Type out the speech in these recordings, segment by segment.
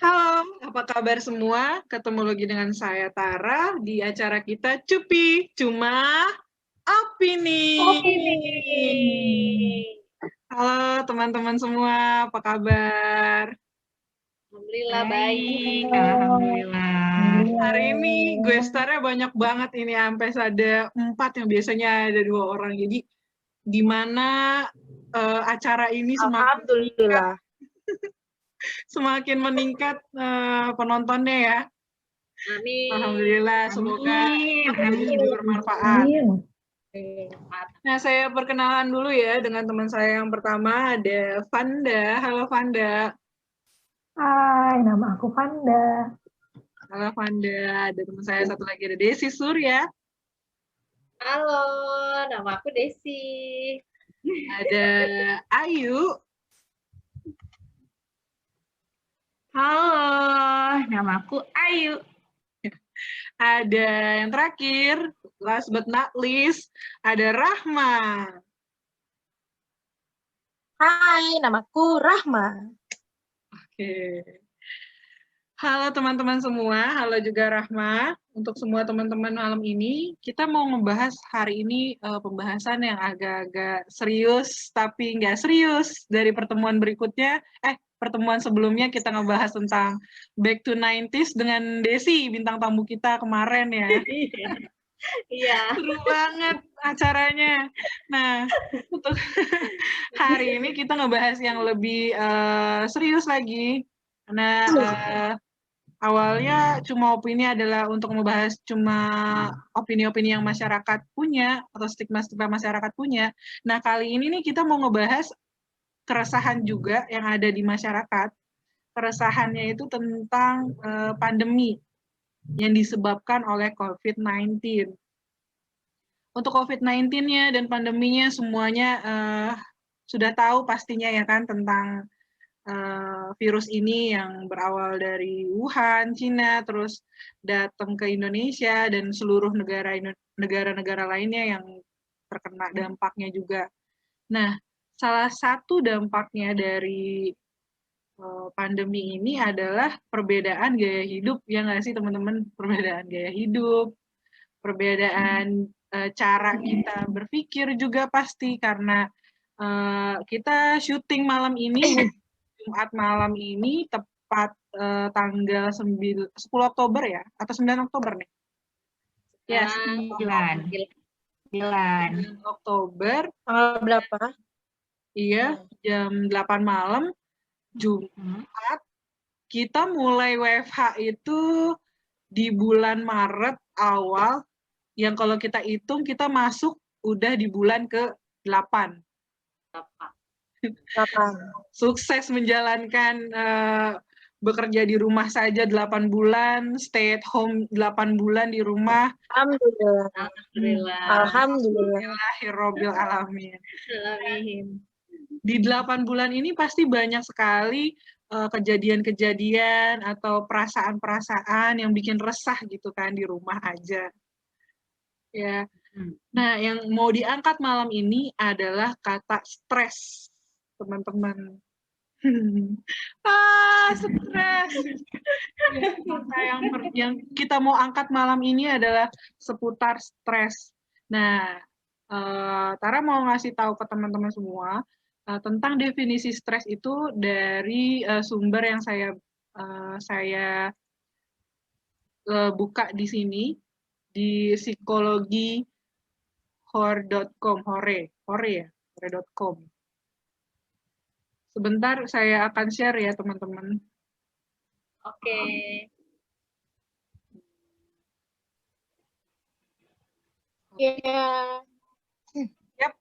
Halo, apa kabar semua? Ketemu lagi dengan saya Tara di acara kita Cupi Cuma Opini. Halo teman-teman semua, apa kabar? Alhamdulillah baik. Alhamdulillah. Hari ini gue starnya banyak banget ini, sampai ada 4 yang biasanya ada 2 orang. Jadi gimana acara ini Alhamdulillah. semakin meningkat penontonnya ya. Amin. Alhamdulillah, semoga Amin. juga bermanfaat. Amin. Nah, saya perkenalan dulu ya dengan teman saya yang pertama, ada Vanda. Halo Vanda. Hai, nama aku Vanda. Halo Vanda. Ada teman saya satu lagi, ada Desi Surya. Halo, nama aku Desi. Ada Ayu. Halo, nama aku Ayu. Ada yang terakhir, last but not least, ada Rahma. Hai, namaku Rahma. Oke. Halo teman-teman semua, halo juga Rahma. Untuk semua teman-teman malam ini, kita mau membahas hari ini pembahasan yang agak-agak serius, tapi nggak serius. Dari pertemuan berikutnya, pertemuan sebelumnya kita ngebahas tentang Back to 90s dengan Desi, bintang tamu kita kemarin ya. Iya. Seru banget acaranya. Nah, untuk hari ini kita ngebahas yang lebih serius lagi. Karena awalnya cuma opini adalah untuk membahas cuma opini-opini yang masyarakat punya atau stigma-stigma masyarakat punya. Nah, kali ini nih kita mau ngebahas keresahan juga yang ada di masyarakat. Keresahannya itu tentang pandemi yang disebabkan oleh COVID-19. Untuk COVID-19-nya dan pandeminya semuanya sudah tahu pastinya ya kan tentang virus ini yang berawal dari Wuhan, Cina, terus datang ke Indonesia dan seluruh negara-negara lainnya yang terkena dampaknya juga. Nah, salah satu dampaknya dari pandemi ini adalah perbedaan gaya hidup, ya nggak sih teman-teman? Perbedaan gaya hidup, perbedaan cara kita berpikir juga pasti, karena kita syuting malam ini, Jumat malam ini, tepat tanggal 10 Oktober ya? Atau 9 Oktober nih? Ya, 9 Oktober. Tanggal berapa? Iya, jam 8 malam, Jumat. Kita mulai WFH itu di bulan Maret awal, yang kalau kita hitung kita masuk udah di bulan ke-8. Sukses menjalankan bekerja di rumah saja 8 bulan, stay at home 8 bulan di rumah. Alhamdulillah. Alhamdulillahirabbil alamin. Di 8 bulan ini pasti banyak sekali kejadian-kejadian atau perasaan-perasaan yang bikin resah gitu kan di rumah aja. Ya. Nah, yang mau diangkat malam ini adalah kata stres, teman-teman. Stres. Yang kita mau angkat malam ini adalah seputar stres. Nah, Tara mau ngasih tahu ke teman-teman semua tentang definisi stres itu dari sumber yang saya buka di sini, di psikologi.hore.com. Sebentar saya akan share ya teman-teman. Oke. Iya. Yap.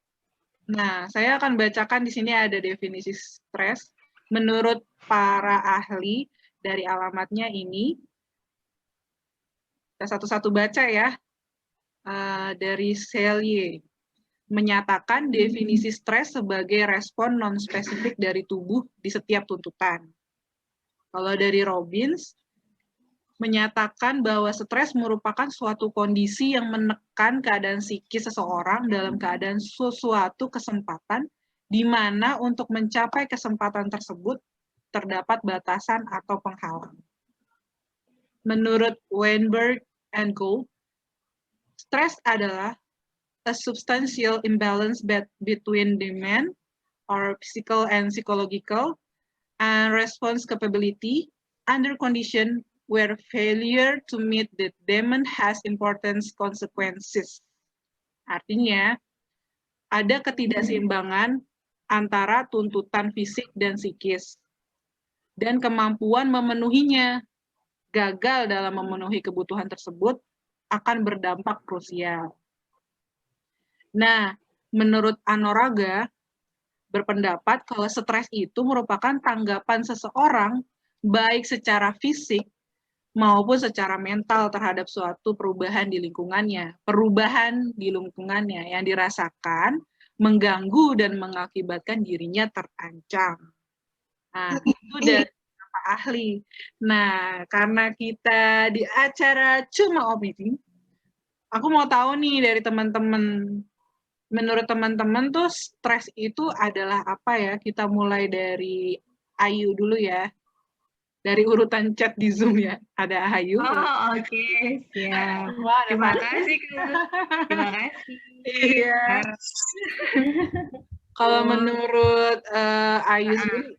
Nah, saya akan bacakan di sini ada definisi stres menurut para ahli dari alamatnya ini. Kita satu-satu baca ya. Dari Selye menyatakan definisi stres sebagai respon non-spesifik dari tubuh di setiap tuntutan. Kalau dari Robbins, menyatakan bahwa stres merupakan suatu kondisi yang menekan keadaan psikis seseorang dalam keadaan suatu kesempatan, di mana untuk mencapai kesempatan tersebut, terdapat batasan atau penghalang. Menurut Weinberg and Gould, stres adalah a substantial imbalance between demand or physical and psychological and response capability under condition where failure to meet the demand has important consequences. Artinya, ada ketidakseimbangan antara tuntutan fisik dan psikis dan kemampuan memenuhinya. Gagal dalam memenuhi kebutuhan tersebut akan berdampak krusial. Nah, menurut Anoraga, berpendapat kalau stres itu merupakan tanggapan seseorang baik secara fisik maupun secara mental terhadap suatu perubahan di lingkungannya. Perubahan di lingkungannya yang dirasakan mengganggu dan mengakibatkan dirinya terancam. Nah, itu dari beberapa ahli. Nah, karena kita di acara Cuma Opini, aku mau tahu nih dari teman-teman, menurut teman-teman tuh stres itu adalah apa ya? Kita mulai dari Ayu dulu ya. Dari urutan chat di Zoom ya. Ada Ayu. Oh, oke, siap. Wah, Terima kasih, Kak. Terima kasih. Iya. Kalau menurut Ayu sendiri,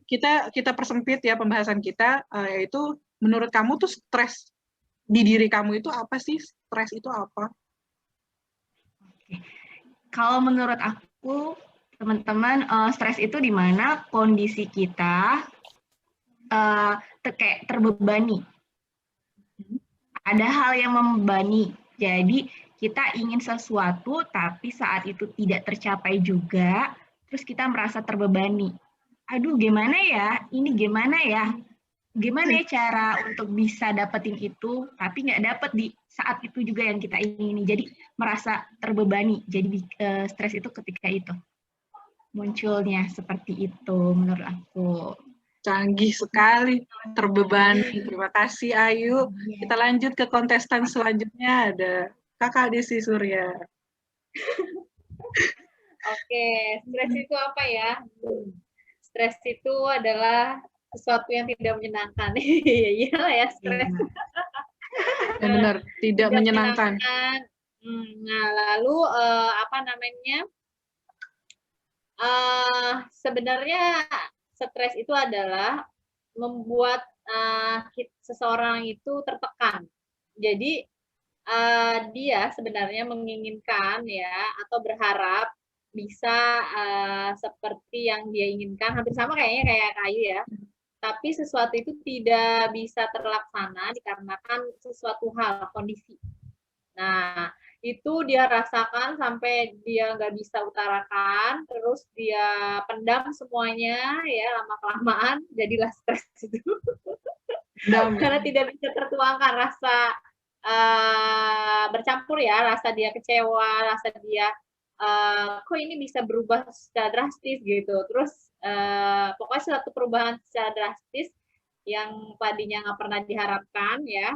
kita persempit ya pembahasan kita, yaitu menurut kamu tuh stres di diri kamu itu apa sih? Stres itu apa? Kalau menurut aku, teman-teman, stres itu di mana kondisi kita kayak terbebani. Ada hal yang membebani. Jadi kita ingin sesuatu, tapi saat itu tidak tercapai juga, terus kita merasa terbebani. Aduh, gimana ya? Ini gimana ya? Gimana ya cara untuk bisa dapetin itu, tapi nggak dapet di saat itu juga yang kita ingini. Jadi merasa terbebani. Jadi stres itu ketika itu munculnya seperti itu menurut aku. Canggih sekali, terbebani. Terima kasih Ayu. Kita lanjut ke kontestan selanjutnya, ada Kakak Desi Surya. Oke, stres itu apa ya? Stres itu adalah sesuatu yang tidak menyenangkan. Iya lah ya, stres. Ya, benar, tidak menyenangkan. Nah, lalu apa namanya? Sebenarnya stres itu adalah membuat seseorang itu tertekan. Jadi dia sebenarnya menginginkan ya atau berharap bisa seperti yang dia inginkan, hampir sama kayaknya kayak Kayu ya. Tapi sesuatu itu tidak bisa terlaksana dikarenakan sesuatu hal, kondisi. Nah, itu dia rasakan sampai dia nggak bisa utarakan, terus dia pendam semuanya, ya lama-kelamaan jadilah stres itu. Karena tidak bisa tertuangkan rasa bercampur ya, rasa dia kecewa, rasa dia kok ini bisa berubah secara drastis gitu. Terus pokoknya suatu perubahan secara drastis yang tadinya nggak pernah diharapkan ya,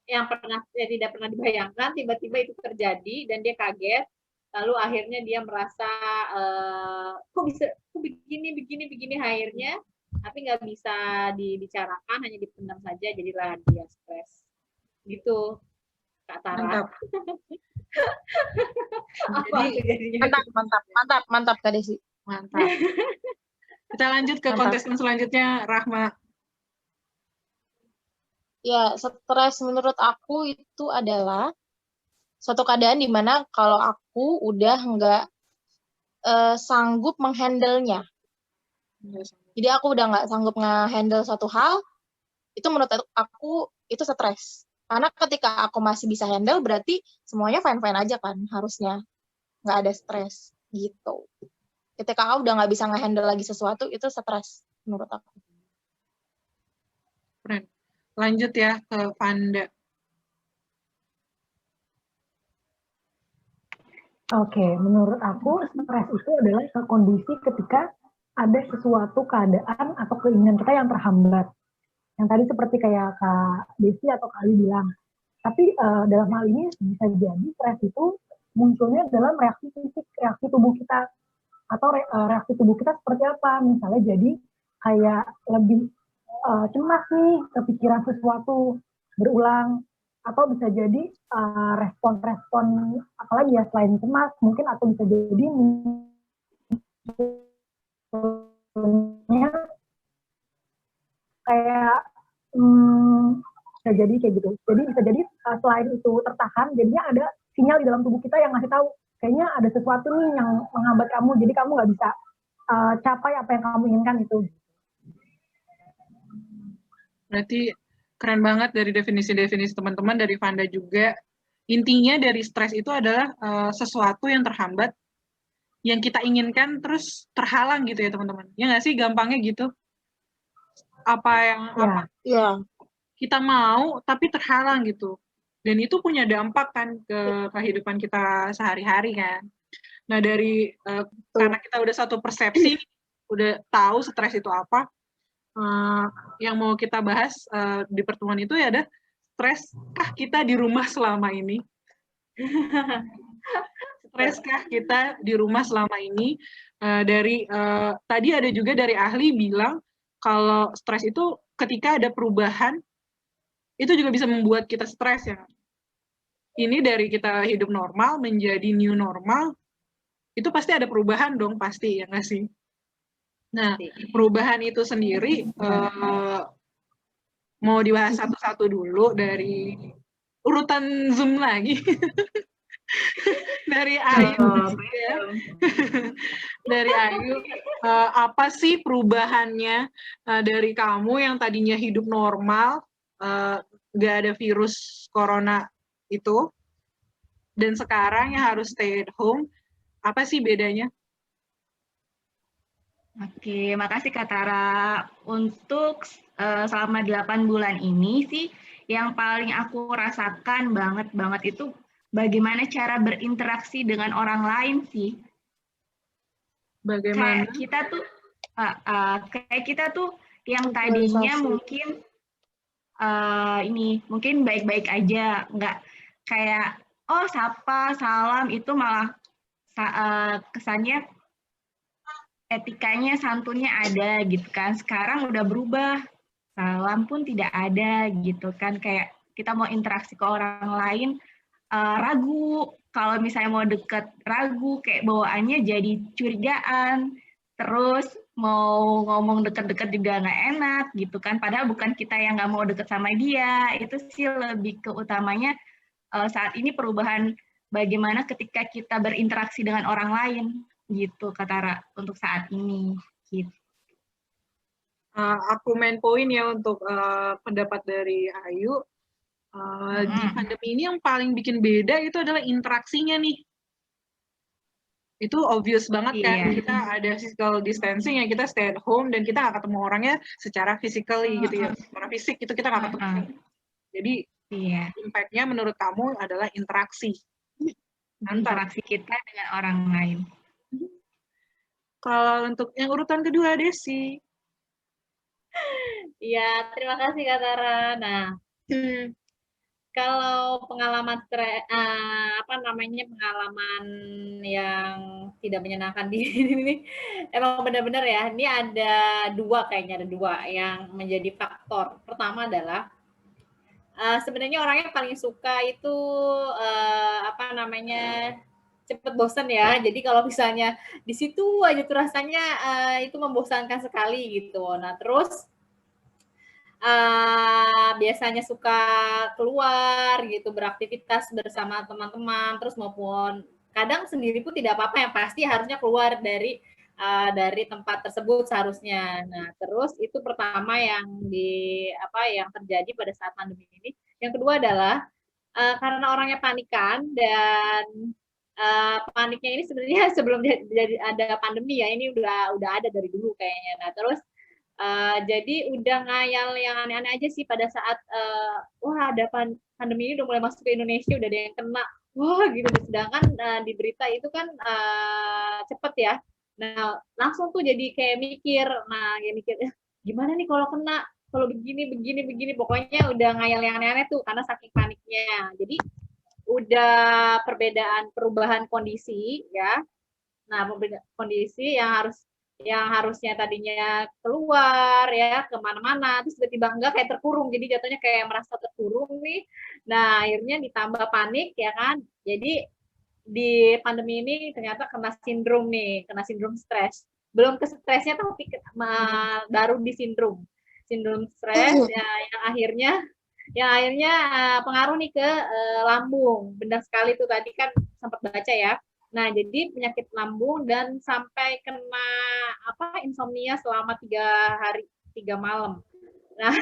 yang tidak pernah dibayangkan, tiba-tiba itu terjadi dan dia kaget, lalu akhirnya dia merasa kok begini akhirnya, tapi nggak bisa dibicarakan, hanya dipendam saja, jadilah dia stres gitu, Kak Tara. Mantap Kak Desi. Mantap. Kita lanjut ke kontestan selanjutnya, Rahma. Ya, stres menurut aku itu adalah suatu keadaan di mana kalau aku udah nggak sanggup menghandle-nya. Jadi aku udah nggak sanggup nge-handle suatu hal, itu menurut aku itu stres. Karena ketika aku masih bisa handle, berarti semuanya fine-fine aja kan, harusnya. Nggak ada stres, gitu. Ketika aku udah nggak bisa nge-handle lagi sesuatu, itu stres menurut aku. Keren. Lanjut ya ke Fanda. Oke, menurut aku stres itu adalah kondisi ketika ada sesuatu keadaan atau keinginan kita yang terhambat. Yang tadi seperti kayak Kak Desi atau Kak Ali bilang. Tapi dalam hal ini bisa jadi stres itu munculnya dalam reaksi fisik, reaksi tubuh kita. Atau reaksi tubuh kita seperti apa. Misalnya jadi kayak lebih cemas nih, kepikiran sesuatu berulang, atau bisa jadi respon-respon apalagi ya selain cemas mungkin, atau bisa jadi kayak bisa jadi kayak gitu. Jadi bisa jadi selain itu tertahan, jadinya ada sinyal di dalam tubuh kita yang ngasih tahu kayaknya ada sesuatu nih yang menghambat kamu, jadi kamu nggak bisa capai apa yang kamu inginkan itu. Berarti keren banget dari definisi-definisi teman-teman, dari Vanda juga. Intinya dari stres itu adalah sesuatu yang terhambat, yang kita inginkan terus terhalang gitu ya teman-teman. Ya nggak sih, gampangnya gitu. Apa yang Ya. kita mau tapi terhalang gitu. Dan itu punya dampak kan ke kehidupan kita sehari-hari kan. Nah dari karena kita udah satu persepsi, udah tahu stres itu apa, yang mau kita bahas di pertemuan itu ya ada streskah kita di rumah selama ini? Streskah kita di rumah selama ini? Dari tadi ada juga dari ahli bilang kalau stres itu ketika ada perubahan itu juga bisa membuat kita stres ya. Ini dari kita hidup normal menjadi new normal, itu pasti ada perubahan dong, pasti ya nggak sih? Nah, perubahan itu sendiri mau dibahas satu-satu dulu dari urutan Zoom lagi. Dari Ayu ya. Dari Ayu, apa sih perubahannya dari kamu yang tadinya hidup normal, nggak ada virus corona itu, dan sekarang yang harus stay at home, apa sih bedanya? Oke, makasih Kak Tara. Untuk selama 8 bulan ini sih, yang paling aku rasakan banget itu bagaimana cara berinteraksi dengan orang lain sih. Bagaimana? Kayak kita tuh yang tadinya mungkin mungkin baik-baik aja, nggak kayak sapa, salam, itu malah kesannya etikanya, santunnya ada gitu kan. Sekarang udah berubah, salam pun tidak ada gitu kan. Kayak kita mau interaksi ke orang lain, ragu. Kalau misalnya mau deket, ragu. Kayak bawaannya jadi curigaan. Terus mau ngomong deket-deket juga nggak enak gitu kan. Padahal bukan kita yang nggak mau deket sama dia. Itu sih lebih ke utamanya saat ini perubahan bagaimana ketika kita berinteraksi dengan orang lain. Gitu Kak Tara untuk saat ini. Gitu. Aku main poin ya untuk pendapat dari Ayu. Di pandemi ini yang paling bikin beda itu adalah interaksinya nih. Itu obvious banget kan, kita ada physical distancing ya, kita stay at home dan kita nggak ketemu orangnya secara physically gitu ya, secara fisik itu kita nggak ketemu. Jadi impact-nya menurut kamu adalah interaksi. Interaksi kita dengan orang lain. Kalau untuk yang urutan kedua, Desi. Iya, terima kasih Kak Tara. Nah, kalau pengalaman pengalaman yang tidak menyenangkan di ini emang benar-benar ya, ini ada dua yang menjadi faktor. Pertama adalah sebenarnya orangnya paling suka itu cepet bosan ya. Jadi kalau misalnya di situ aja tuh rasanya itu membosankan sekali gitu. Nah, terus biasanya suka keluar gitu, beraktivitas bersama teman-teman, terus maupun kadang sendiri pun tidak apa-apa, yang pasti harusnya keluar dari tempat tersebut seharusnya. Nah, terus itu pertama yang terjadi pada saat pandemi ini. Yang kedua adalah karena orangnya panikan, dan paniknya ini sebenarnya sebelum jadi ada pandemi ya, ini udah ada dari dulu kayaknya. Nah, terus jadi udah ngayal yang aneh-aneh aja sih pada saat ada pandemi ini udah mulai masuk ke Indonesia, udah ada yang kena, gitu. Sedangkan di berita itu kan cepet ya. Nah, langsung tuh jadi kayak mikir, gimana nih kalau kena, kalau begini, pokoknya udah ngayal yang aneh-aneh tuh karena saking paniknya. Jadi udah perubahan kondisi ya. Nah, kondisi yang harusnya tadinya keluar ya kemana-mana, terus tiba-tiba enggak, kayak terkurung, jadi jatuhnya kayak merasa terkurung nih. Nah akhirnya ditambah panik ya kan, jadi di pandemi ini ternyata kena sindrom stres. Belum ke stresnya tapi baru di sindrom stres ya, yang akhirnya pengaruh nih ke lambung. Benar sekali tuh tadi kan sempat baca ya. Nah, jadi penyakit lambung dan sampai kena insomnia selama 3 hari 3 malam. Nah,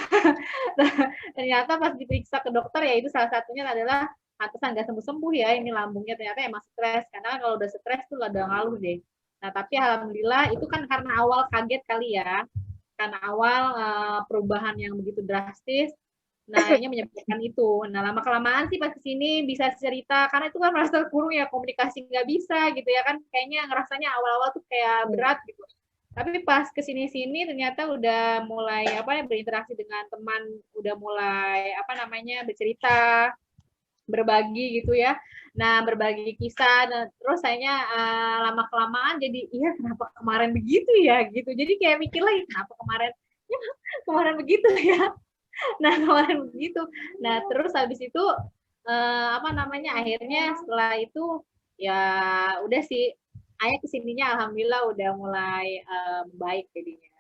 ternyata pas diperiksa ke dokter ya itu salah satunya adalah pantesan nggak sembuh-sembuh ya ini lambungnya, ternyata emang stres, karena kalau udah stres tuh udah ngaluh deh. Nah, tapi alhamdulillah itu kan karena awal kaget kali ya, karena awal perubahan yang begitu drastis. Nah, akhirnya menyebabkan itu. Nah, lama-kelamaan sih pas kesini bisa cerita, karena itu kan merasa kurung ya, komunikasi nggak bisa gitu ya kan, kayaknya ngerasanya awal-awal tuh kayak berat gitu. Tapi pas kesini-sini ternyata udah mulai berinteraksi dengan teman, udah mulai bercerita, berbagi gitu ya. Nah, berbagi kisah, dan terus sayanya lama-kelamaan jadi, iya kenapa kemarin begitu ya gitu. Jadi kayak mikir lagi, kenapa kemarin begitu ya. Nah, kemarin begitu. Nah, terus habis itu akhirnya setelah itu ya udah sih, ayah kesininya alhamdulillah udah mulai baik jadinya.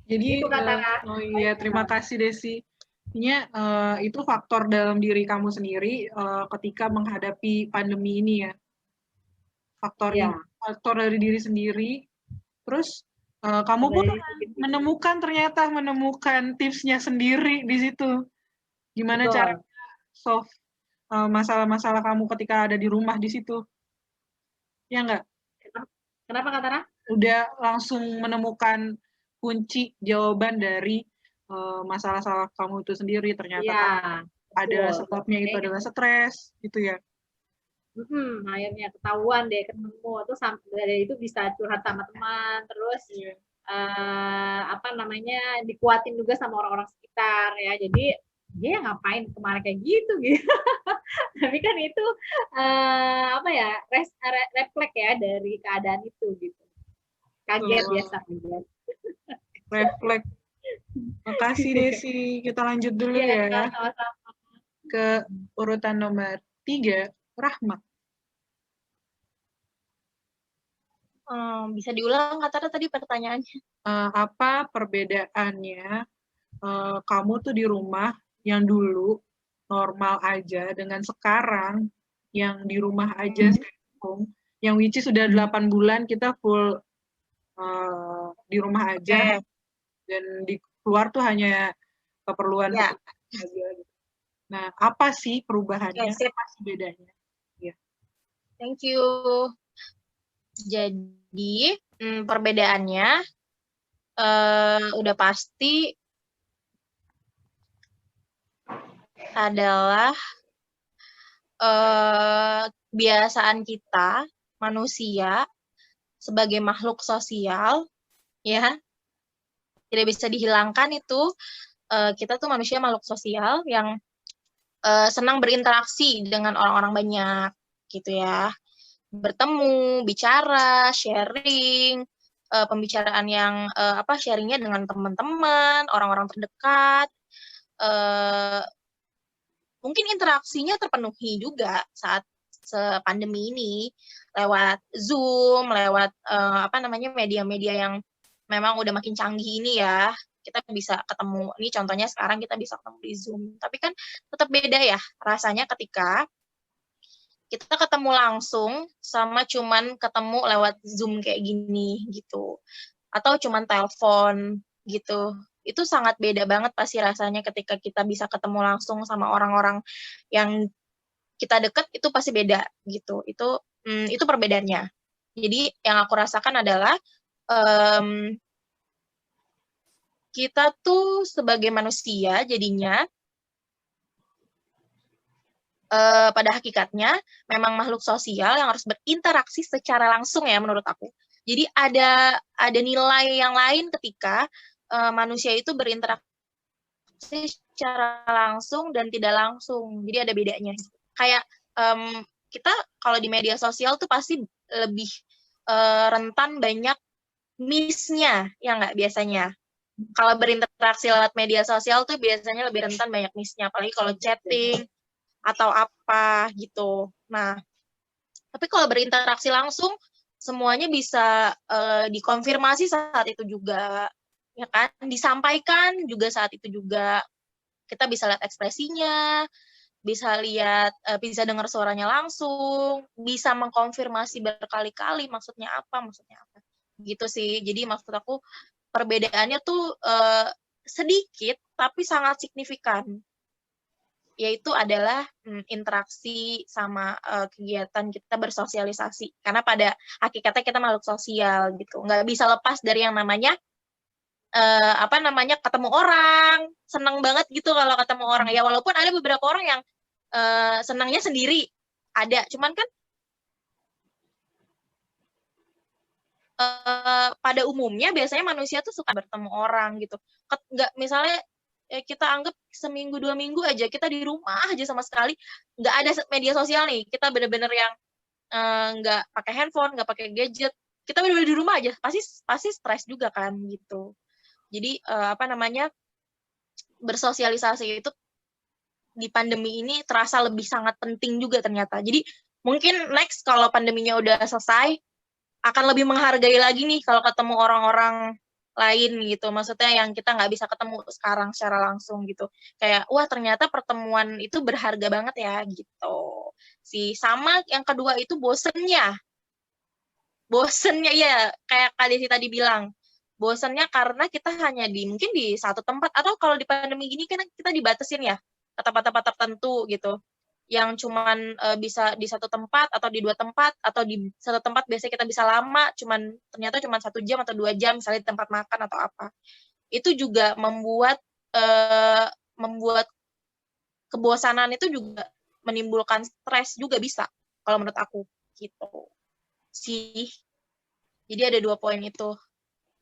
Jadi, Itu kata oh iya, terima kasih Desi. Intinya itu faktor dalam diri kamu sendiri ketika menghadapi pandemi ini ya. Faktor dari diri sendiri. Terus kamu pun menemukan tipsnya sendiri di situ. Gimana cara solve masalah-masalah kamu ketika ada di rumah di situ. Ya enggak? Kenapa Kak Tara? Udah langsung menemukan kunci jawaban dari masalah-masalah kamu itu sendiri, ternyata ada sebabnya itu adalah stres gitu ya. Akhirnya ketahuan deh, ketemu, terus dari itu bisa curhat sama teman, terus dikuatin juga sama orang-orang sekitar ya. Jadi dia ngapain kemarin kayak gitu. Tapi kan itu refleks ya dari keadaan itu gitu. Kaget biasa. Refleks. Makasih Desi. Kita lanjut dulu ya. Ke urutan nomor 3, Rahma. Bisa diulang Kak Tara tadi pertanyaannya? Apa perbedaannya kamu tuh di rumah yang dulu normal aja dengan sekarang yang di rumah aja yang which is sudah 8 bulan kita full di rumah aja dan di keluar tuh hanya keperluan aja gitu. Nah, apa sih perubahannya? Apa sih bedanya? Ya. Thank you. Jadi perbedaannya udah pasti adalah kebiasaan kita manusia sebagai makhluk sosial ya, tidak bisa dihilangkan itu kita tuh manusia makhluk sosial yang senang berinteraksi dengan orang-orang banyak gitu ya, bertemu, bicara, sharing, pembicaraan yang sharingnya dengan teman-teman, orang-orang terdekat, mungkin interaksinya terpenuhi juga saat pandemi ini lewat Zoom, lewat media-media yang memang udah makin canggih ini ya. Kita bisa ketemu, ini contohnya sekarang kita bisa ketemu di Zoom. Tapi kan tetap beda ya rasanya ketika kita ketemu langsung sama cuman ketemu lewat Zoom kayak gini gitu. Atau cuman telepon gitu. Itu sangat beda banget pasti rasanya ketika kita bisa ketemu langsung sama orang-orang yang kita deket, itu pasti beda gitu. Itu perbedaannya. Jadi yang aku rasakan adalah kita tuh sebagai manusia jadinya pada hakikatnya memang makhluk sosial yang harus berinteraksi secara langsung ya menurut aku. Jadi ada nilai yang lain ketika manusia itu berinteraksi secara langsung dan tidak langsung. Jadi ada bedanya. Kayak kita kalau di media sosial tuh pasti lebih rentan banyak miss-nya, ya nggak biasanya. Kalau berinteraksi lewat media sosial tuh biasanya lebih rentan banyak miss-nya, apalagi kalau chatting atau apa gitu. Nah, tapi kalau berinteraksi langsung, semuanya bisa dikonfirmasi saat itu juga, ya kan? Disampaikan juga saat itu juga. Kita bisa lihat ekspresinya, bisa lihat, bisa dengar suaranya langsung, bisa mengkonfirmasi berkali-kali maksudnya apa, gitu sih. Jadi maksud aku perbedaannya tuh sedikit tapi sangat signifikan, yaitu adalah interaksi sama kegiatan kita bersosialisasi. Karena pada hakikatnya kita makhluk sosial gitu, nggak bisa lepas dari yang namanya ketemu orang, seneng banget gitu kalau ketemu orang. Ya walaupun ada beberapa orang yang senangnya sendiri, ada. Cuman kan pada umumnya biasanya manusia tuh suka bertemu orang gitu. Nggak, misalnya kita anggap seminggu 2 minggu aja kita di rumah aja sama sekali, nggak ada media sosial nih. Kita bener-bener yang nggak pakai handphone, nggak pakai gadget. Kita bener-bener di rumah aja, pasti stres juga kan gitu. Jadi bersosialisasi itu di pandemi ini terasa lebih sangat penting juga ternyata. Jadi mungkin next kalau pandeminya udah selesai, akan lebih menghargai lagi nih kalau ketemu orang-orang lain gitu. Maksudnya yang kita nggak bisa ketemu sekarang secara langsung gitu. Kayak, wah ternyata pertemuan itu berharga banget ya gitu. Sama yang kedua itu bosennya. Bosennya ya, kayak Kak Desi tadi bilang. Bosennya karena kita hanya mungkin di satu tempat, atau kalau di pandemi gini kan kita dibatasin ya, ke tempat-tempat tertentu gitu. Yang cuman bisa di satu tempat atau di 2 tempat, atau di satu tempat biasanya kita bisa lama, ternyata cuma 1 jam atau 2 jam misalnya di tempat makan atau apa. Itu juga membuat kebosanan itu juga menimbulkan stres juga bisa, kalau menurut aku gitu sih. Jadi ada 2 poin itu,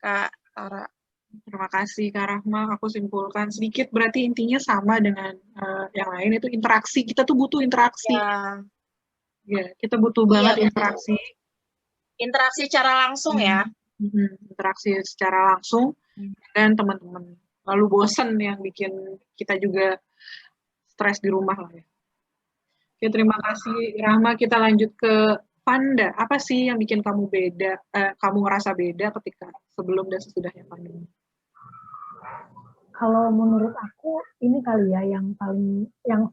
Kak Tara. Terima kasih Kak Rahma. Aku simpulkan sedikit, berarti intinya sama dengan yang lain, itu interaksi. Kita tuh butuh interaksi. Ya, kita butuh banget interaksi. Interaksi secara langsung ya. Interaksi secara langsung dan teman-teman. Lalu bosen yang bikin kita juga stres di rumah lah ya. Oke, terima kasih Rahma. Kita lanjut ke Panda. Apa sih yang bikin kamu kamu ngerasa beda ketika sebelum dan sesudahnya pandemi? Kalau menurut aku ini kali ya yang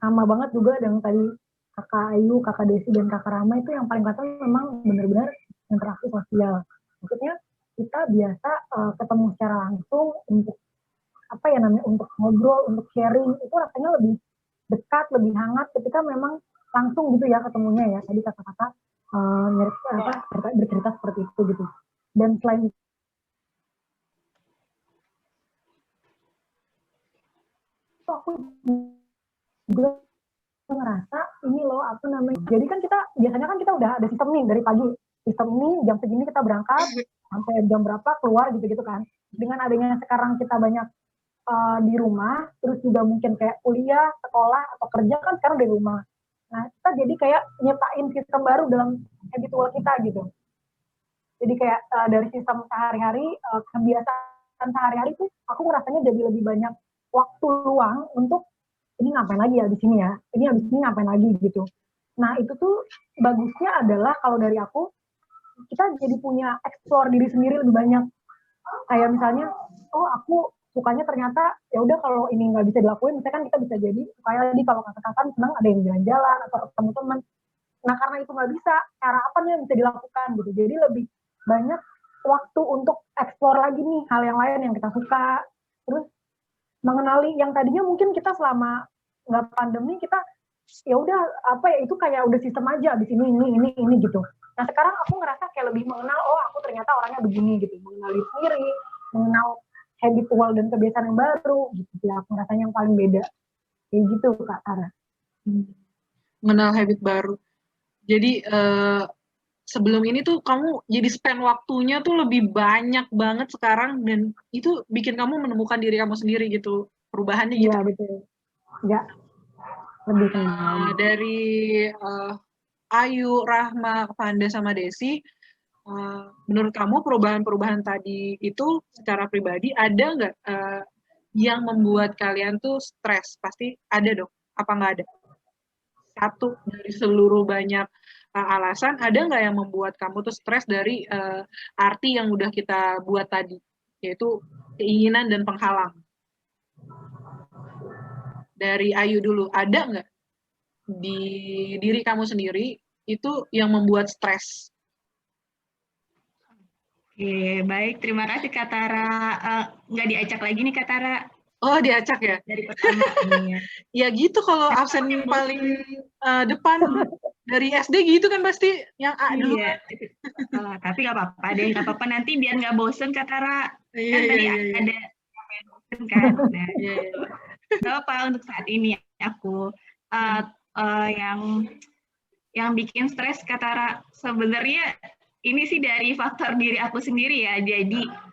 sama banget juga dengan tadi Kakak Ayu, Kakak Desi, dan Kakak Rahma, itu yang paling kelihatan memang benar-benar interaksi sosial. Maksudnya kita biasa ketemu secara langsung untuk untuk ngobrol, untuk sharing, itu rasanya lebih dekat, lebih hangat ketika memang langsung gitu ya ketemunya ya. Tadi kata-kata bercerita seperti itu gitu. Dan selain itu aku juga ngerasa ini loh jadi kan biasanya kita udah ada sistem nih dari pagi, sistem nih jam segini kita berangkat sampai jam berapa keluar gitu kan. Dengan adanya sekarang kita banyak di rumah, terus juga mungkin kayak kuliah, sekolah atau kerja kan sekarang dari rumah. Nah kita jadi kayak nyiptain sistem baru dalam habitual kita gitu. Jadi kayak dari sistem sehari-hari, kebiasaan sehari-hari tuh aku ngerasanya jadi lebih banyak waktu luang untuk ini ngapain lagi ya di sini ya, ini habis ini ngapain lagi gitu. Nah itu tuh bagusnya adalah kalau dari aku, kita jadi punya explore diri sendiri lebih banyak. Kayak misalnya, oh aku sukanya ternyata ya udah kalau ini nggak bisa dilakuin, misalkan kita bisa jadi kayak tadi kalau katakan senang ada yang jalan-jalan atau ketemu teman. Nah karena itu nggak bisa, cara apa nih yang bisa dilakukan gitu. Jadi lebih banyak waktu untuk explore lagi nih hal yang lain yang kita suka. Terus mengenali yang tadinya mungkin kita selama nggak pandemi kita ya udah itu kayak udah sistem aja abis ini gitu. Nah sekarang aku ngerasa kayak lebih mengenal, oh aku ternyata orangnya begini gitu, mengenali sendiri, mengenal habitual dan kebiasaan yang baru gitu ya. Aku ngerasanya yang paling beda kayak gitu Kak Tara. Mengenal habit baru. Jadi sebelum ini tuh kamu jadi spend waktunya tuh lebih banyak banget sekarang, dan itu bikin kamu menemukan diri kamu sendiri gitu, perubahannya gitu. Iya betul. Ya, lebih kenal. Dari Ayu, Rahma, Panda, sama Desi, menurut kamu perubahan-perubahan tadi itu secara pribadi ada nggak yang membuat kalian tuh stres? Pasti ada dong. Apa nggak ada? Satu dari seluruh banyak alasan, ada nggak yang membuat kamu tuh stres dari arti yang udah kita buat tadi, yaitu keinginan dan penghalang? Dari Ayu dulu, ada nggak di diri kamu sendiri itu yang membuat stres? Oke, baik. Terima kasih Kak Tara. Nggak diacak lagi nih Kak Tara Oh, diacak ya? dari pertama. Iya. Ya gitu kalau absen paling depan dari SD gitu kan pasti yang A dulu. Iya. Tapi nggak apa-apa deh, nggak apa-apa nanti biar nggak bosen Kak Tara. Iya, Kan iya, tadi iya. ada bosen kan. Nah, Iya, iya. nggak apa untuk saat ini aku yang bikin stres Kak Tara sebenarnya ini sih dari faktor diri aku sendiri ya. Jadi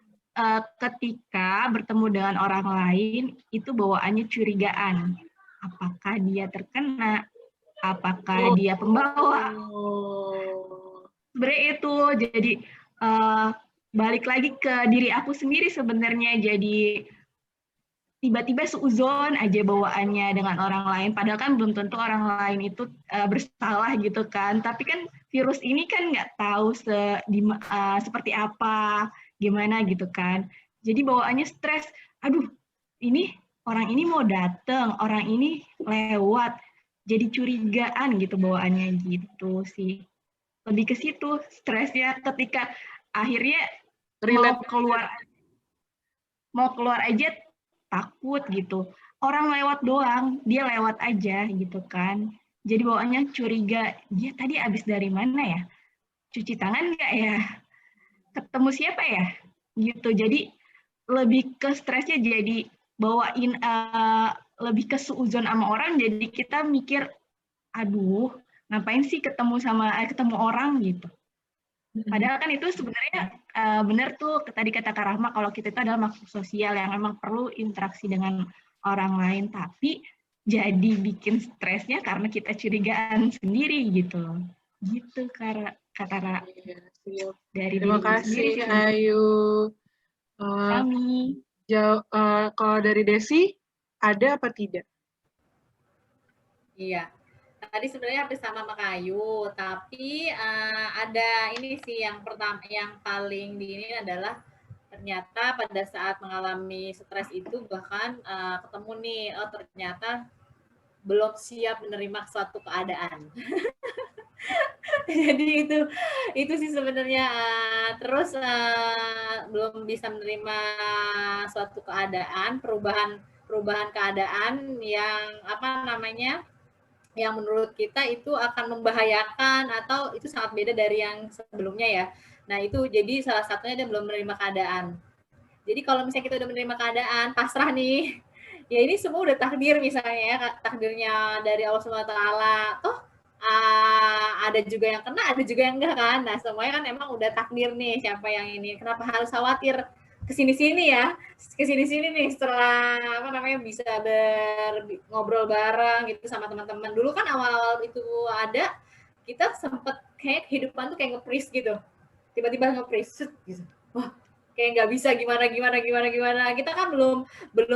ketika bertemu dengan orang lain itu bawaannya curigaan. Apakah dia terkena? Apakah dia pembawa? Sebenarnya itu jadi balik lagi ke diri aku sendiri sebenarnya. Jadi tiba-tiba seuzon aja bawaannya dengan orang lain. Padahal kan belum tentu orang lain itu bersalah gitu kan. Tapi kan virus ini kan nggak tahu seperti apa, gimana gitu kan. Jadi bawaannya stres. Aduh, ini orang ini mau datang, orang ini lewat. Jadi curigaan gitu bawaannya gitu sih. Lebih ke situ stresnya ketika akhirnya mau keluar aja takut gitu. Orang lewat doang, dia lewat aja gitu kan. Jadi bawaannya curiga, dia tadi habis dari mana ya? Cuci tangan nggak ya? Ketemu siapa ya? Gitu. Jadi lebih ke stresnya jadi bawain lebih ke suuzon sama orang. Jadi kita mikir, aduh, ngapain sih ketemu orang gitu. Padahal kan itu sebenarnya benar tuh tadi kata Kak Rahma kalau kita itu adalah makhluk sosial yang memang perlu interaksi dengan orang lain, tapi jadi bikin stresnya karena kita curigaan sendiri gitu. Gitu Kak Tara. Dari Terima kasih Ayu. Kami. Kalau dari Desi ada apa tidak? Iya. Tadi sebenarnya hampir sama sama Kayu, tapi ada ini sih yang pertama, yang paling di ini adalah ternyata pada saat mengalami stres itu bahkan ketemu nih, oh ternyata belum siap menerima suatu keadaan. Jadi itu sih sebenarnya terus belum bisa menerima suatu keadaan, perubahan keadaan yang apa namanya, yang menurut kita itu akan membahayakan atau itu sangat beda dari yang sebelumnya ya. Nah itu jadi salah satunya dia belum menerima keadaan. Jadi kalau misalnya kita udah menerima keadaan, pasrah nih, ya ini semua udah takdir misalnya ya, takdirnya dari Allah SWT. Toh ada juga yang kena, ada juga yang enggak kan. Nah semuanya kan emang udah takdir nih siapa yang ini. Kenapa harus khawatir? Kesini-sini nih setelah apa namanya bisa ngobrol bareng gitu sama teman-teman. Dulu kan awal-awal itu ada, kita sempet kayak kehidupan tuh kayak nge-freeze gitu, tiba-tiba nge-freeze gitu. Wah kayak nggak bisa gimana. Kita kan belum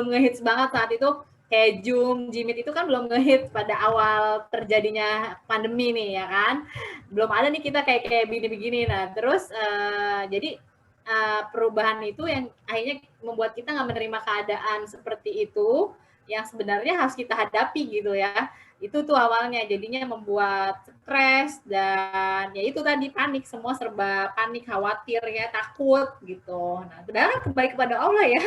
ngehits banget saat itu, kayak Zoom, Jimit itu kan belum ngehits pada awal terjadinya pandemi nih ya kan. Belum ada nih kita kayak begini. Nah terus jadi perubahan itu yang akhirnya membuat kita nggak menerima keadaan seperti itu yang sebenarnya harus kita hadapi gitu ya. Itu tuh awalnya jadinya membuat stres dan ya itu tadi panik, semua serba panik, khawatir ya, takut gitu. Nah, padahal kembali kepada Allah ya.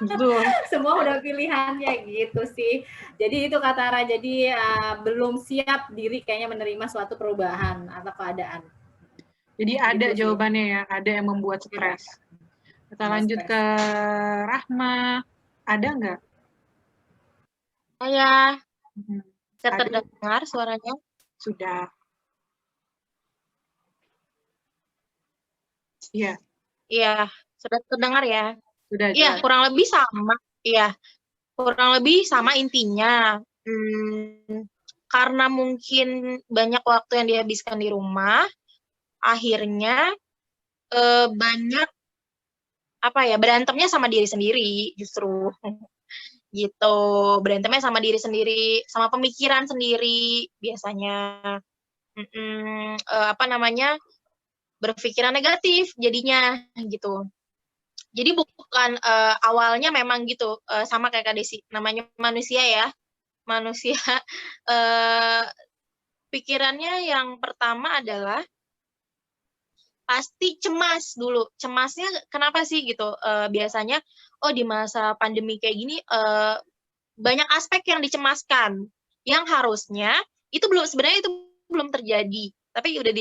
Betul. Semua udah pilihannya gitu sih. Jadi itu kata Ra, jadi belum siap diri kayaknya menerima suatu perubahan atau keadaan. Jadi ada gitu jawabannya ya, ada yang membuat stres. Kita lanjut ke Rahma. Ada nggak? Saya terdengar suaranya? Sudah. Iya. Iya, sudah terdengar ya? Sudah. Iya, kurang lebih sama. Iya, kurang lebih sama intinya. Karena mungkin banyak waktu yang dihabiskan di rumah, akhirnya banyak apa ya, berantemnya sama diri sendiri justru. Gitu, berantemnya sama diri sendiri, sama pemikiran sendiri biasanya. Apa namanya, berpikiran negatif jadinya gitu. Jadi bukan awalnya memang gitu, sama kayak Kak Desi, namanya manusia ya, manusia pikirannya yang pertama adalah pasti cemas dulu. Cemasnya kenapa sih gitu? Biasanya, oh di masa pandemi kayak gini banyak aspek yang dicemaskan, yang harusnya itu sebenarnya itu belum terjadi, tapi udah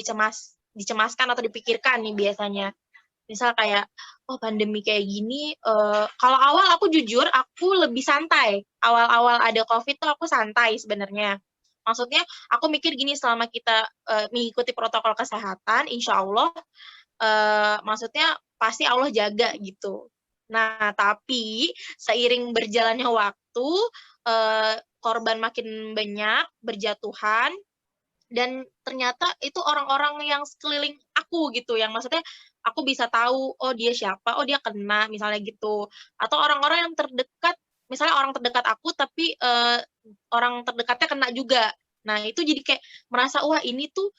dicemaskan atau dipikirkan nih biasanya. Misal kayak, oh pandemi kayak gini, kalau awal aku jujur, aku lebih santai. Awal-awal ada COVID tuh aku santai sebenarnya. Maksudnya, aku mikir gini, selama kita mengikuti protokol kesehatan, insya Allah, maksudnya pasti Allah jaga gitu. Nah, tapi seiring berjalannya waktu, korban makin banyak, berjatuhan, dan ternyata itu orang-orang yang sekeliling aku gitu, yang maksudnya aku bisa tahu, oh dia siapa, oh dia kena, misalnya gitu. Atau orang-orang yang terdekat, misalnya orang terdekat aku, tapi orang terdekatnya kena juga. Nah, itu jadi kayak merasa, wah ini tuh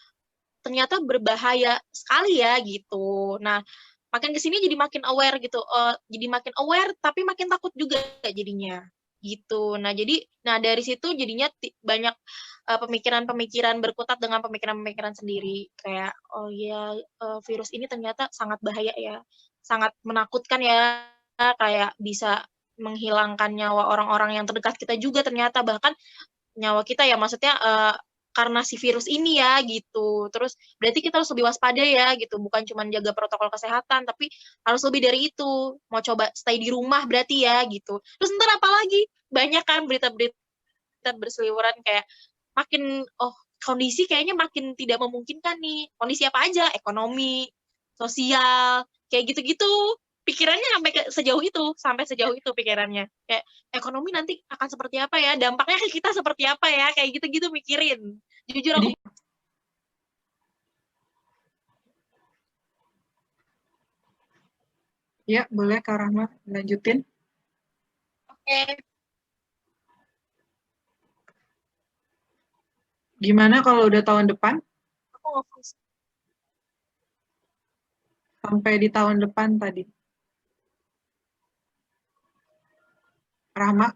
ternyata berbahaya sekali ya, gitu. Nah, makin kesini jadi makin aware gitu, jadi makin aware, tapi makin takut juga jadinya. Gitu. Nah, dari situ jadinya banyak pemikiran-pemikiran berkutat dengan pemikiran-pemikiran sendiri, kayak oh ya, virus ini ternyata sangat bahaya ya, sangat menakutkan ya, kayak bisa menghilangkan nyawa orang-orang yang terdekat kita juga ternyata, bahkan nyawa kita ya, maksudnya karena si virus ini ya gitu. Terus berarti kita harus lebih waspada ya gitu, bukan cuma jaga protokol kesehatan, tapi harus lebih dari itu. Mau coba stay di rumah berarti ya gitu. Terus ntar apa lagi? Banyak kan berita-berita berseliweran kayak makin, oh kondisi kayaknya makin tidak memungkinkan nih. Kondisi apa aja? Ekonomi, sosial, kayak gitu-gitu. Pikirannya sampai sejauh itu pikirannya. Kayak ekonomi nanti akan seperti apa ya? Dampaknya ke kita seperti apa ya? Kayak gitu-gitu mikirin. Jujur aku. Ya, boleh Kak Rahma lanjutin. Oke. Gimana kalau udah tahun depan? Aku nge-freeze. Sampai di tahun depan tadi. Rahma?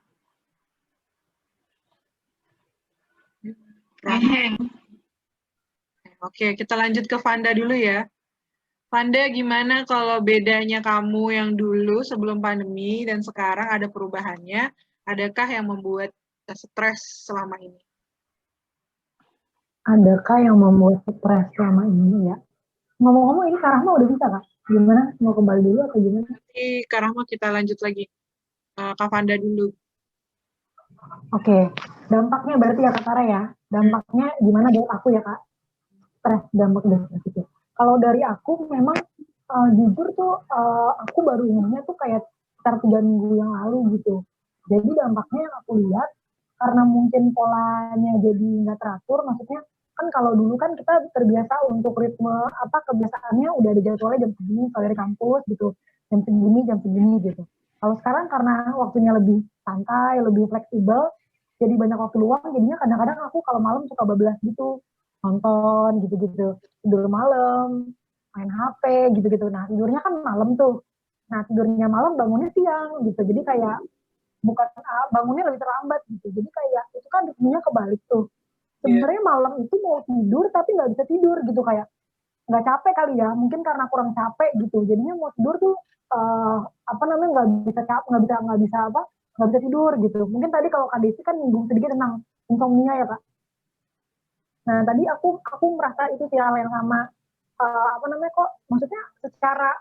Oke, kita lanjut ke Vanda dulu ya. Vanda, gimana kalau bedanya kamu yang dulu sebelum pandemi dan sekarang ada perubahannya? Adakah yang membuat stres selama ini? Adakah yang membuat stres selama ini ya? Ngomong-ngomong ini Kak Rahma udah bisa Kak? Gimana? Mau kembali dulu atau gimana? Nanti Kak Rahma kita lanjut lagi. Kak Vanda dulu. Oke, dampaknya berarti ya Kak Tara ya. Dampaknya gimana buat aku ya Kak? Stres, dampak dari stres itu. Kalau dari aku memang jujur tuh aku baru ingatnya tuh kayak sekitar 3 minggu yang lalu gitu. Jadi dampaknya yang aku lihat karena mungkin polanya jadi nggak teratur, maksudnya kan kalau dulu kan kita terbiasa untuk ritme apa kebiasaannya udah ada jadwalnya jam segini kalau dari kampus gitu, jam segini gitu. Kalau sekarang karena waktunya lebih santai, lebih fleksibel, jadi banyak waktu luang, jadinya kadang-kadang aku kalau malam suka bablas gitu, nonton gitu-gitu, tidur malam, main HP gitu-gitu. Nah tidurnya kan malam tuh. Nah tidurnya malam bangunnya siang gitu. Jadi kayak bukan bangunnya lebih terlambat gitu. Jadi kayak itu kan ritmenya kebalik tuh. Sebenarnya malam itu mau tidur tapi nggak bisa tidur gitu, kayak nggak capek kali ya. Mungkin karena kurang capek gitu. Jadinya mau tidur tuh apa namanya nggak bisa tidur gitu. Mungkin tadi kalau Kak Desi kan nyinggung sedikit tentang insomnia ya Kak. Nah tadi aku merasa itu sih hal yang sama. Apa namanya kok maksudnya secara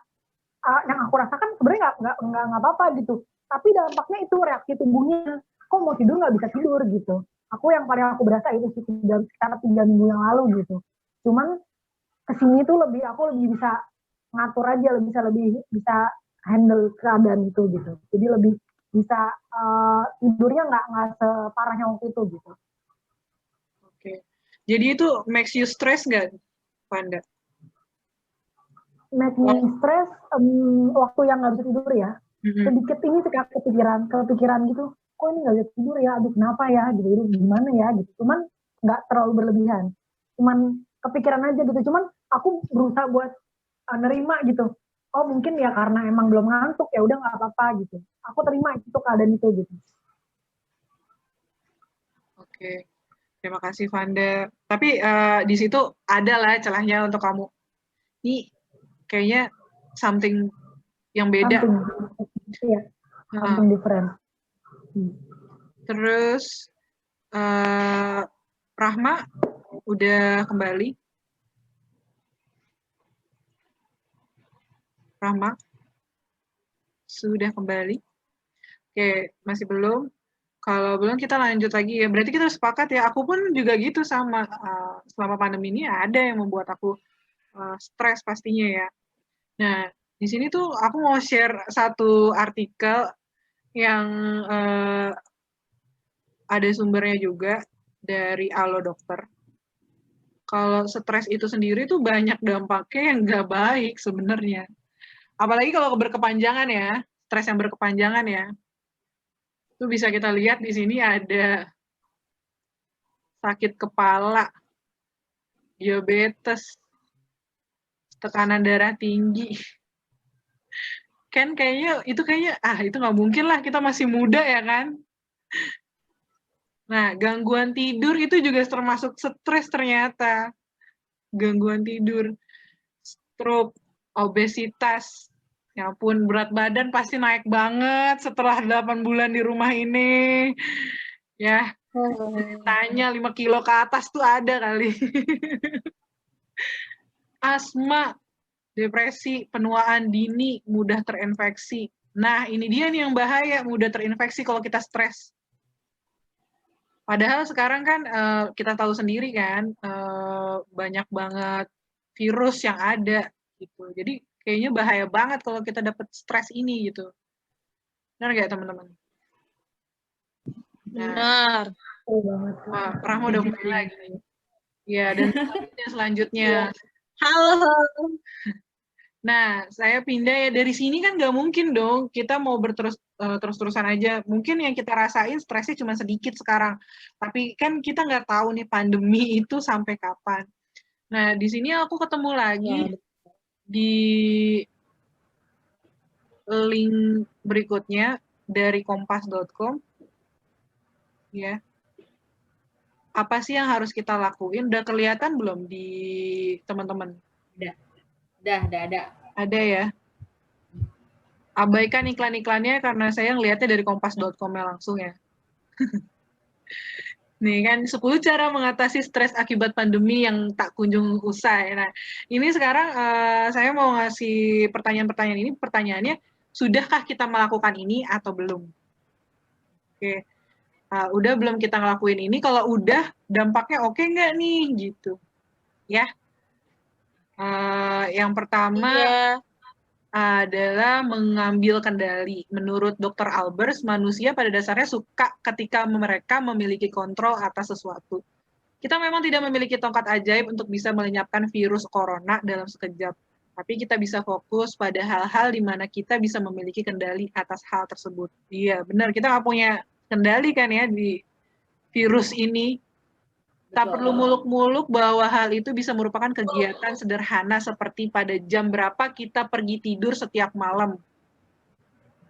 yang aku rasakan sebenarnya nggak apa-apa gitu, tapi dampaknya itu reaksi tubuhnya, kok mau tidur nggak bisa tidur gitu. Yang paling aku berasa itu sih sekitar 3 minggu yang lalu gitu. Cuman kesini tuh aku lebih bisa ngatur aja, lebih bisa handle keadaan itu gitu. Jadi lebih bisa tidurnya nggak separah yang waktu itu gitu. Oke. Jadi itu makes you stress nggak, Vanda? make me stress waktu yang nggak bisa tidur ya. Sedikit ini sih Kak, kepikiran gitu. Kok ini nggak bisa tidur ya? Aduh kenapa ya? Gitu, gimana ya? Gitu. Cuman nggak terlalu berlebihan. Cuman kepikiran aja gitu. Cuman aku berusaha buat nerima gitu. Oh mungkin ya karena emang belum ngantuk ya udah nggak apa-apa gitu. Aku terima itu keadaan itu gitu. Oke. Terima kasih Vanda. Tapi di situ ada lah celahnya untuk kamu. Ini kayaknya something yang beda. Iya, something different. Terus Rahma udah kembali. Rahma sudah kembali. Oke, masih belum. Kalau belum kita lanjut lagi ya. Berarti kita sepakat ya. Aku pun juga gitu sama selama pandemi ini ada yang membuat aku stres pastinya ya. Nah, di sini tuh aku mau share satu artikel yang ada sumbernya juga dari Alo Dokter. Kalau stres itu sendiri tuh banyak dampaknya yang nggak baik sebenarnya. Apalagi kalau berkepanjangan ya, stres yang berkepanjangan ya. Itu bisa kita lihat di sini ada sakit kepala, diabetes, tekanan darah tinggi. Kan kayaknya itu nggak mungkin lah, kita masih muda ya kan. Nah, gangguan tidur itu juga termasuk stres ternyata. Gangguan tidur, stroke, obesitas. Ya ampun, berat badan pasti naik banget setelah 8 bulan di rumah ini. Ya, tanya 5 kilo ke atas tuh ada kali. Asma, depresi, penuaan dini, mudah terinfeksi. Nah, ini dia nih yang bahaya, mudah terinfeksi kalau kita stres. Padahal sekarang kan kita tahu sendiri kan, banyak banget virus yang ada gitu. Jadi kayaknya bahaya banget kalau kita dapat stres ini gitu. Benar nggak teman-teman? Benar. Wah, Rahma udah mulai lagi nih. Ya, dan selanjutnya. Halo. Nah, saya pindah ya dari sini kan nggak mungkin dong kita mau terus-terusan aja. Mungkin yang kita rasain stresnya cuma sedikit sekarang. Tapi kan kita nggak tahu nih pandemi itu sampai kapan. Nah, di sini aku ketemu lagi di link berikutnya dari kompas.com. Ya. Apa sih yang harus kita lakuin? Udah kelihatan belum di teman-teman? Udah ada. Ada ya. Abaikan iklan-iklannya karena saya ngelihatnya dari kompas.com-nya langsung ya. Nih kan 10 cara mengatasi stres akibat pandemi yang tak kunjung usai. Nah, ini sekarang saya mau ngasih pertanyaan-pertanyaan ini. Pertanyaannya, sudahkah kita melakukan ini atau belum? Oke. Udah belum kita ngelakuin ini? Kalau udah, dampaknya oke nggak nih? Gitu. Ya. Yang pertama adalah mengambil kendali. Menurut Dr. Albers, manusia pada dasarnya suka ketika mereka memiliki kontrol atas sesuatu. Kita memang tidak memiliki tongkat ajaib untuk bisa melenyapkan virus corona dalam sekejap. Tapi kita bisa fokus pada hal-hal di mana kita bisa memiliki kendali atas hal tersebut. Iya, benar. Kita nggak punya kendali kan ya di virus ini. Tak perlu muluk-muluk bahwa hal itu bisa merupakan kegiatan sederhana seperti pada jam berapa kita pergi tidur setiap malam.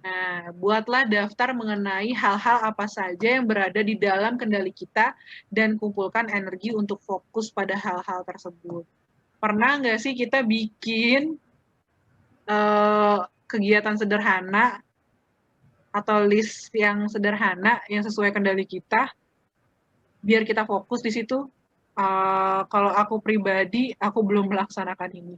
Nah, buatlah daftar mengenai hal-hal apa saja yang berada di dalam kendali kita dan kumpulkan energi untuk fokus pada hal-hal tersebut. Pernah nggak sih kita bikin kegiatan sederhana atau list yang sederhana yang sesuai kendali kita, biar kita fokus di situ? Kalau aku pribadi, aku belum melaksanakan ini.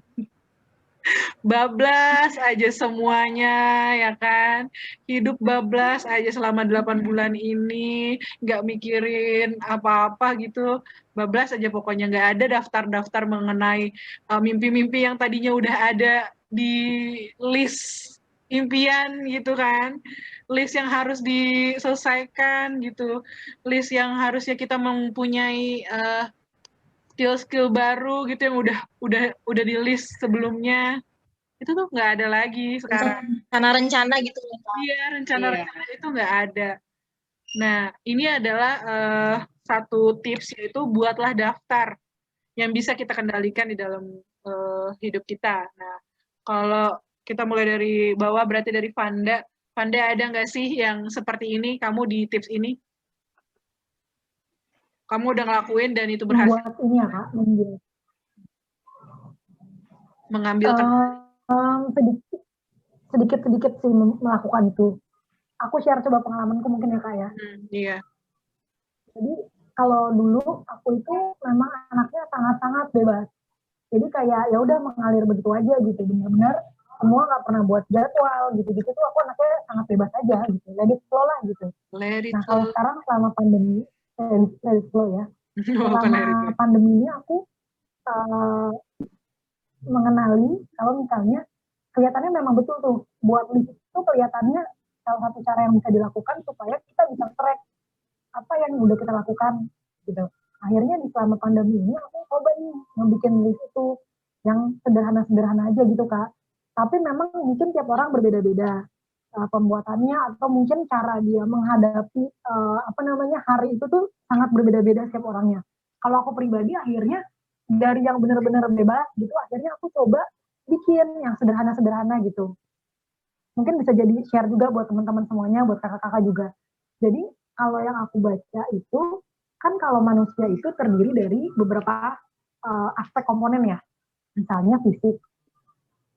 Bablas aja semuanya, ya kan? Hidup bablas aja selama 8 bulan ini, nggak mikirin apa-apa gitu. Bablas aja pokoknya, nggak ada daftar-daftar mengenai mimpi-mimpi yang tadinya udah ada di list impian gitu kan. List yang harus diselesaikan gitu. List yang harusnya kita mempunyai skill-skill baru gitu yang udah di list sebelumnya. itu tuh nggak ada lagi sekarang. Rencana-rencana gitu ya, Kak. Iya, rencana-rencana itu nggak ada. Nah, ini adalah satu tips, yaitu buatlah daftar yang bisa kita kendalikan di dalam hidup kita. Nah, kalau kita mulai dari bawah, berarti dari Vanda. Vanda, ada nggak sih yang seperti ini, kamu di tips ini? Kamu udah ngelakuin dan itu berhasil Membuat ini ya Kak, mengambil sedikit sih melakukan itu. Aku share coba pengalamanku mungkin ya Kak ya. Iya. Jadi kalau dulu aku itu memang anaknya sangat-sangat bebas. Jadi kayak ya udah mengalir begitu aja gitu, benar-benar semua nggak pernah buat jadwal gitu-gitu tuh aku anaknya sangat bebas aja gitu, let it flow lah gitu. Nah kalau sekarang selama pandemi, let it flow ya, selama pandemi ini aku mengenali kalau misalnya kelihatannya memang betul tuh buat list itu kelihatannya salah satu cara yang bisa dilakukan supaya kita bisa track apa yang udah kita lakukan gitu. Akhirnya di selama pandemi ini aku coba nih ngebikin list itu yang sederhana-sederhana aja gitu Kak. Tapi memang mungkin tiap orang berbeda-beda pembuatannya atau mungkin cara dia menghadapi hari itu tuh sangat berbeda-beda setiap orangnya. Kalau aku pribadi akhirnya dari yang benar-benar bebas gitu akhirnya aku coba bikin yang sederhana-sederhana gitu. Mungkin bisa jadi share juga buat teman-teman semuanya, buat kakak-kakak juga. Jadi kalau yang aku baca itu kan kalau manusia itu terdiri dari beberapa aspek komponen ya, misalnya fisik,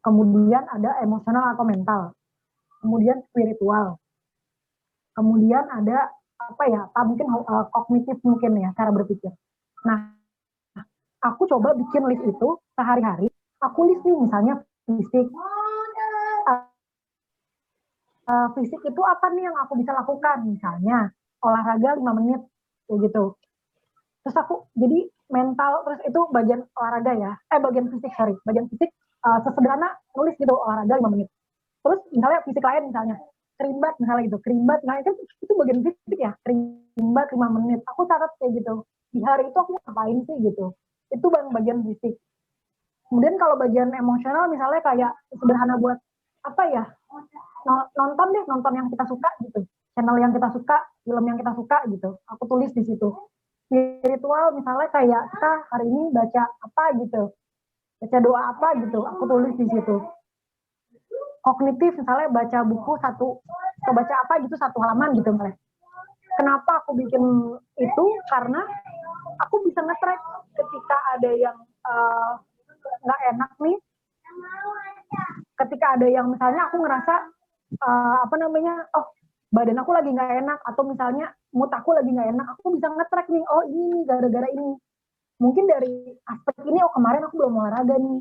kemudian ada emosional atau mental, kemudian spiritual, kemudian ada mungkin kognitif mungkin ya cara berpikir. Nah, aku coba bikin list itu sehari-hari. Aku list nih misalnya fisik. Fisik itu apa nih yang aku bisa lakukan? Misalnya olahraga 5 menit kayak gitu. Terus aku jadi mental, terus itu bagian olahraga ya. Bagian fisik, bagian fisik sesederhana nulis gitu olahraga 5 menit. Terus misalnya fisik lain misalnya kerimbat misalnya gitu. Kerimbat, nah itu bagian fisik ya. Kerimbat 5 menit. Aku catat kayak gitu. Di hari itu aku ngapain sih gitu. Itu bagian fisik. Kemudian kalau bagian emosional misalnya kayak sederhana buat nonton yang kita suka gitu, channel yang kita suka, film yang kita suka gitu, aku tulis di situ. Spiritual misalnya kayak kita hari ini baca apa gitu, baca doa apa gitu, aku tulis di situ. Kognitif misalnya baca buku atau baca apa gitu 1 halaman gitu misalnya. Kenapa aku bikin itu? Karena aku bisa nge-track ketika ada yang nggak enak nih, ketika ada yang misalnya aku ngerasa badan aku lagi nggak enak atau misalnya mood aku lagi nggak enak, aku bisa nge-track nih, oh ini gara-gara ini. Mungkin dari aspek ini, oh kemarin aku belum olahraga nih.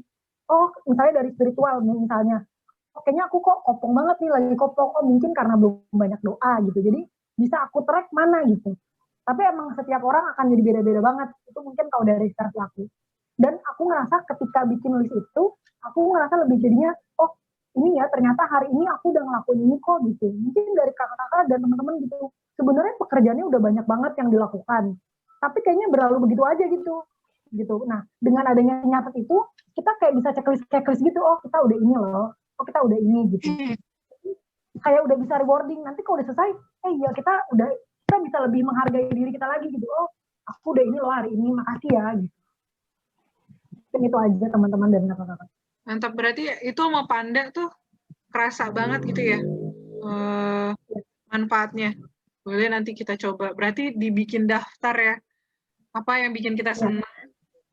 Oh misalnya dari spiritual misalnya, oh, kayaknya aku kok kopong banget nih, lagi kopong, oh mungkin karena belum banyak doa gitu. Jadi bisa aku track mana gitu. Tapi emang setiap orang akan jadi beda-beda banget. Itu mungkin kalau dari versi aku. Dan aku ngerasa ketika bikin list itu, aku ngerasa lebih jadinya, oh ini ya ternyata hari ini aku udah ngelakuin ini kok gitu. Mungkin dari kakak-kakak dan teman-teman gitu. Sebenarnya pekerjaannya udah banyak banget yang dilakukan. Tapi kayaknya berlalu begitu aja gitu. Nah, dengan adanya nyatet itu, kita kayak bisa checklist gitu. Oh, kita udah ini loh. Oh, kita udah ini gitu. Kayak udah bisa rewarding. Nanti kalau udah selesai, ya kita bisa lebih menghargai diri kita lagi gitu. Oh, aku udah ini loh hari ini, makasih ya gitu. Mungkin itu aja teman-teman dan kakak-kakak. Mantap, berarti itu sama Panda tuh kerasa banget gitu ya manfaatnya. Boleh nanti kita coba. Berarti dibikin daftar ya, apa yang bikin kita senang.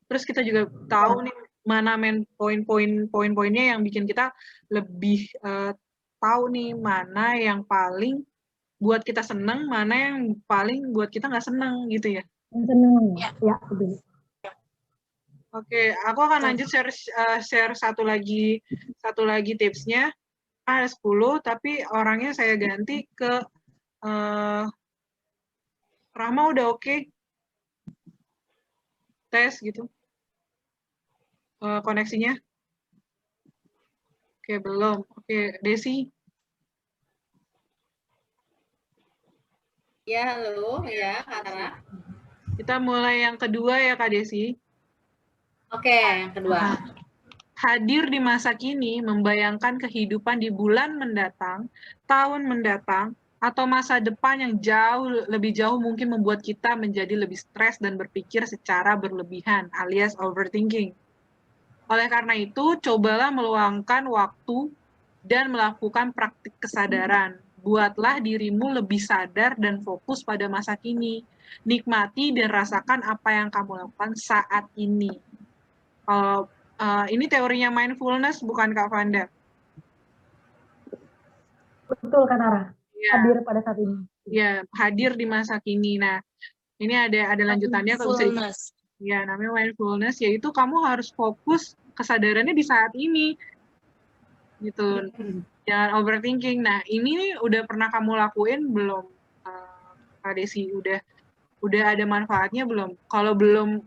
Terus kita juga tahu nih mana poin-poinnya yang bikin kita lebih tahu nih mana yang paling buat kita senang, mana yang paling buat kita nggak senang gitu ya. Senang ya, betul. Oke, aku akan lanjut share satu lagi tipsnya. Ada 10, tapi orangnya saya ganti ke Rahma udah oke? Tes gitu. Koneksinya? Oke, belum. Oke, Desi? Ya, halo. Ya, Kak Tara. Kita mulai yang kedua ya, Kak Desi. Oke, yang kedua. Hadir di masa kini membayangkan kehidupan di bulan mendatang, tahun mendatang, atau masa depan yang lebih jauh mungkin membuat kita menjadi lebih stres dan berpikir secara berlebihan alias overthinking. Oleh karena itu, cobalah meluangkan waktu dan melakukan praktik kesadaran. Buatlah dirimu lebih sadar dan fokus pada masa kini. Nikmati dan rasakan apa yang kamu lakukan saat ini. Kalau ini teorinya mindfulness, bukan Kak Vanda? Betul kan Ara? Ya, Hadir pada saat ini. ya, hadir di masa kini. Nah, ini ada lanjutannya kalau bisa. Mindfulness. Ya, namanya mindfulness, yaitu kamu harus fokus kesadarannya di saat ini. Gitu. Jangan overthinking. Nah, ini udah pernah kamu lakuin belum, Kak Desi? Udah ada manfaatnya belum? Kalau belum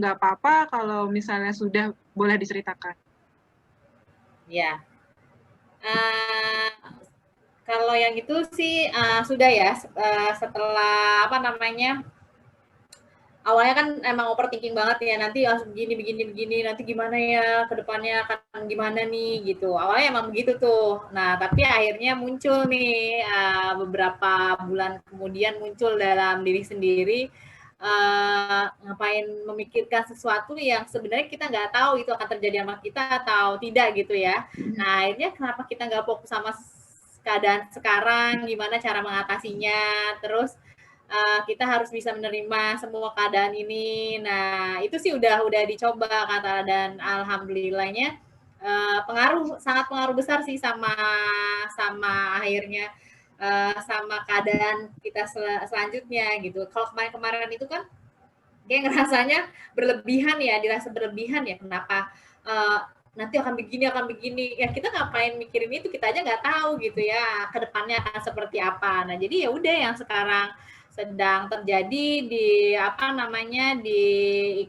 nggak apa-apa. Kalau misalnya sudah, boleh diceritakan. Ya. Kalau yang itu sih sudah ya, setelah apa namanya, awalnya kan emang overthinking banget ya, nanti harus begini, nanti gimana ya, ke depannya akan gimana nih, gitu. Awalnya emang begitu tuh. Nah, tapi akhirnya muncul nih, beberapa bulan kemudian muncul dalam diri sendiri, ngapain memikirkan sesuatu yang sebenarnya kita nggak tahu itu akan terjadi sama kita atau tidak gitu ya. Nah, akhirnya kenapa kita nggak fokus sama keadaan sekarang, gimana cara mengatasinya, terus kita harus bisa menerima semua keadaan ini. Nah, itu sih udah dicoba kata, dan alhamdulillahnya sangat pengaruh besar sih sama akhirnya sama keadaan kita selanjutnya gitu. Kalau kemarin itu kan kayak ngerasanya berlebihan ya, dirasa berlebihan ya, kenapa nanti akan begini ya, kita ngapain mikirin itu, kita aja nggak tahu gitu ya kedepannya akan seperti apa. Nah, jadi ya udah, yang sekarang sedang terjadi di apa namanya di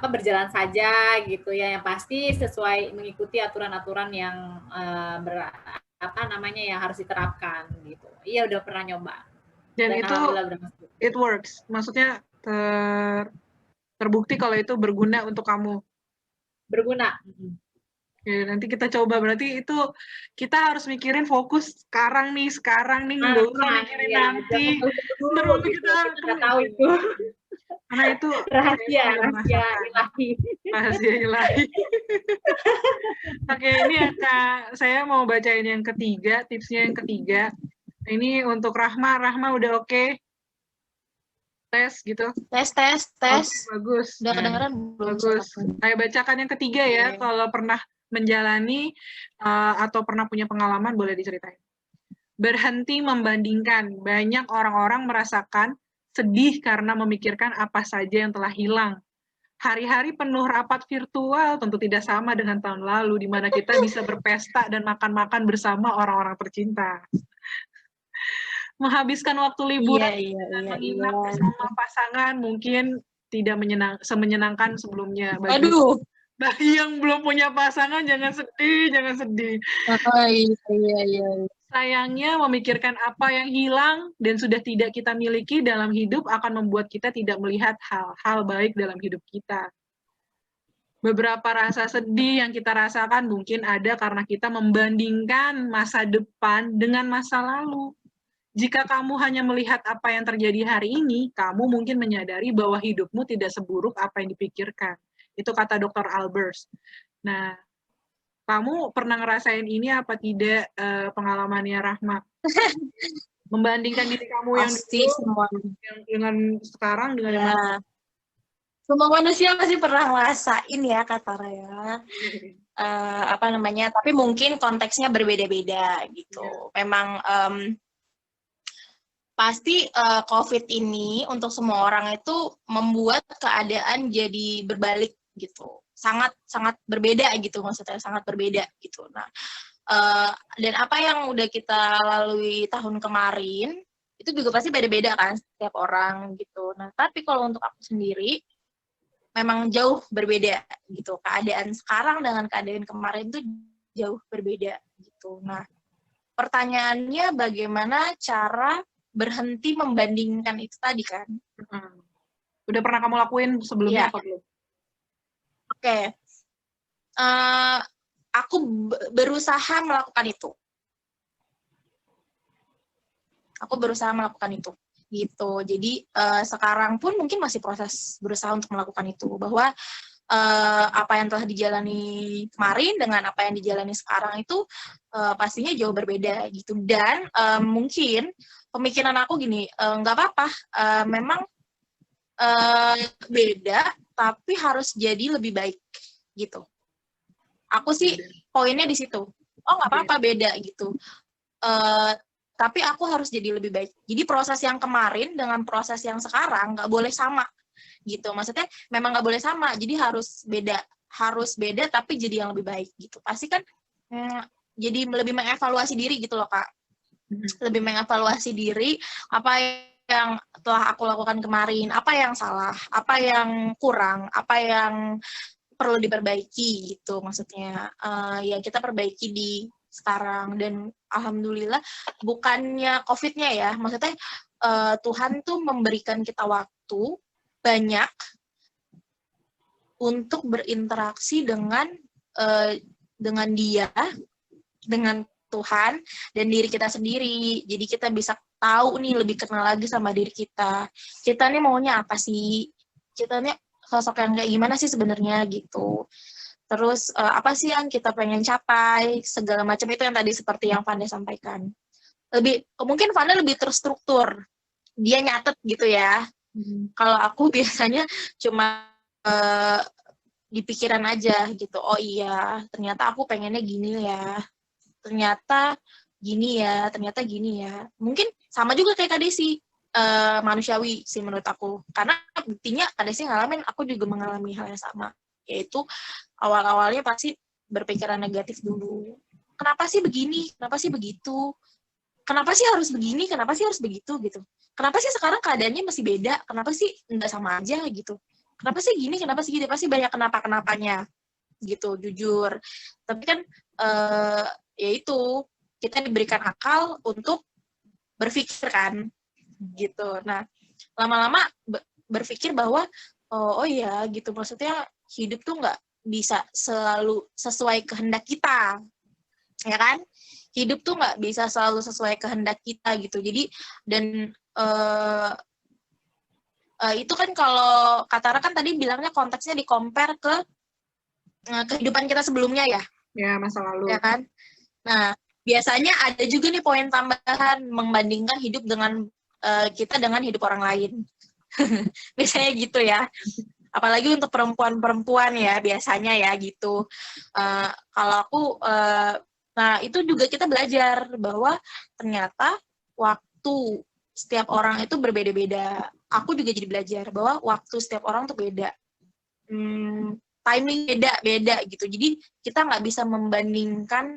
berjalan saja gitu ya, yang pasti sesuai mengikuti aturan-aturan yang yang harus diterapkan gitu. Iya, udah pernah nyoba Dan itu it works, maksudnya terbukti kalau itu berguna untuk kamu. Berguna. Ya, nanti kita coba. Berarti itu kita harus mikirin fokus sekarang nih, nggak usah mikirin ya, nanti. Dulu gitu. Kita nggak tahu itu. Karena itu rahasia ilahi. Rahasia ilahi. Oke, ini ya Kak, saya mau bacain yang ketiga, tipsnya yang ketiga. Ini untuk Rahma udah oke? Tes gitu. Tes. Okay, bagus. Udah kedengeran belum? Bagus. Saya bacakan yang ketiga ya. Kalau pernah menjalani atau pernah punya pengalaman, boleh diceritain. Berhenti membandingkan. Banyak orang-orang merasakan sedih karena memikirkan apa saja yang telah hilang. Hari-hari penuh rapat virtual tentu tidak sama dengan tahun lalu, di mana kita bisa berpesta dan makan-makan bersama orang-orang tercinta. Menghabiskan waktu liburan dan menginap bersama pasangan mungkin tidak semenyenangkan sebelumnya. Bagi yang belum punya pasangan, jangan sedih. Iya. Sayangnya, memikirkan apa yang hilang dan sudah tidak kita miliki dalam hidup akan membuat kita tidak melihat hal-hal baik dalam hidup kita. Beberapa rasa sedih yang kita rasakan mungkin ada karena kita membandingkan masa depan dengan masa lalu. Jika kamu hanya melihat apa yang terjadi hari ini, kamu mungkin menyadari bahwa hidupmu tidak seburuk apa yang dipikirkan. Itu kata Dr. Albers. Nah, kamu pernah ngerasain ini apa tidak, pengalamannya Rahma? Membandingkan diri kamu yang dulu dengan sekarang dengan yang mana? Semua manusia pasti pernah ngerasain ya, kata Raya. Tapi mungkin konteksnya berbeda-beda gitu. Memang pasti COVID ini untuk semua orang itu membuat keadaan jadi berbalik gitu. Sangat berbeda gitu, maksudnya sangat berbeda gitu. Nah, dan apa yang udah kita lalui tahun kemarin itu juga pasti beda-beda kan setiap orang gitu. Nah, tapi kalau untuk aku sendiri memang jauh berbeda gitu. Keadaan sekarang dengan keadaan kemarin itu jauh berbeda gitu. Nah, pertanyaannya bagaimana cara berhenti membandingkan itu tadi kan? Udah pernah kamu lakuin sebelumnya apa belum? Oke. aku berusaha melakukan itu. Gitu. Jadi sekarang pun mungkin masih proses berusaha untuk melakukan itu, bahwa apa yang telah dijalani kemarin dengan apa yang dijalani sekarang itu pastinya jauh berbeda gitu. Dan mungkin pemikiran aku gini, nggak apa-apa, memang beda tapi harus jadi lebih baik gitu. Aku sih poinnya di situ. Oh, nggak apa-apa beda gitu. Tapi aku harus jadi lebih baik. Jadi proses yang kemarin dengan proses yang sekarang nggak boleh sama gitu. Maksudnya memang nggak boleh sama. Jadi harus beda tapi jadi yang lebih baik gitu. Pasti kan jadi lebih mengevaluasi diri gitu loh, Kak. Lebih mengevaluasi diri, apa yang telah aku lakukan kemarin, apa yang salah, apa yang kurang, apa yang perlu diperbaiki gitu. Maksudnya ya kita perbaiki di sekarang. Dan alhamdulillah bukannya COVID-nya ya, maksudnya Tuhan tuh memberikan kita waktu banyak untuk berinteraksi dengan Dia, dengan Tuhan dan diri kita sendiri. Jadi kita bisa tahu nih, lebih kenal lagi sama diri kita. Kita nih maunya apa sih? Kita nih sosok yang kayak gimana sih sebenarnya gitu. Terus apa sih yang kita pengen capai, segala macam itu yang tadi seperti yang Vanda sampaikan. Mungkin Vanda lebih terstruktur, dia nyatet gitu ya. Kalau aku biasanya cuma di pikiran aja gitu. Oh iya, ternyata aku pengennya gini ya. Ternyata gini ya. Mungkin sama juga kayak Kak Desi, manusiawi sih menurut aku. Karena buktinya Kak Desi ngalamin, aku juga mengalami hal yang sama. Yaitu awal-awalnya pasti berpikiran negatif dulu. Kenapa sih begini? Kenapa sih begitu? Kenapa sih harus begini? Kenapa sih harus begitu gitu? Kenapa sih sekarang keadaannya masih beda? Kenapa sih nggak sama aja gitu? Kenapa sih gini? Kenapa sih gitu? Pasti banyak kenapa-kenapanya gitu, jujur. Tapi kan ya itu, kita diberikan akal untuk berpikir kan gitu. Nah, lama-lama berpikir bahwa oh ya gitu, maksudnya hidup tuh nggak bisa selalu sesuai kehendak kita, ya kan? Hidup tuh nggak bisa selalu sesuai kehendak kita gitu. Jadi dan itu kan kalau Katara kan tadi bilangnya konteksnya di-compare ke kehidupan kita sebelumnya ya. Ya, masa lalu. Ya kan? Nah, biasanya ada juga nih poin tambahan membandingkan hidup dengan kita dengan hidup orang lain. Biasanya gitu ya. Apalagi untuk perempuan-perempuan ya, biasanya ya gitu. Kalau aku, nah itu juga kita belajar bahwa ternyata waktu setiap orang itu berbeda-beda. Aku juga jadi belajar bahwa waktu setiap orang tuh beda. Timing beda gitu. Jadi kita nggak bisa membandingkan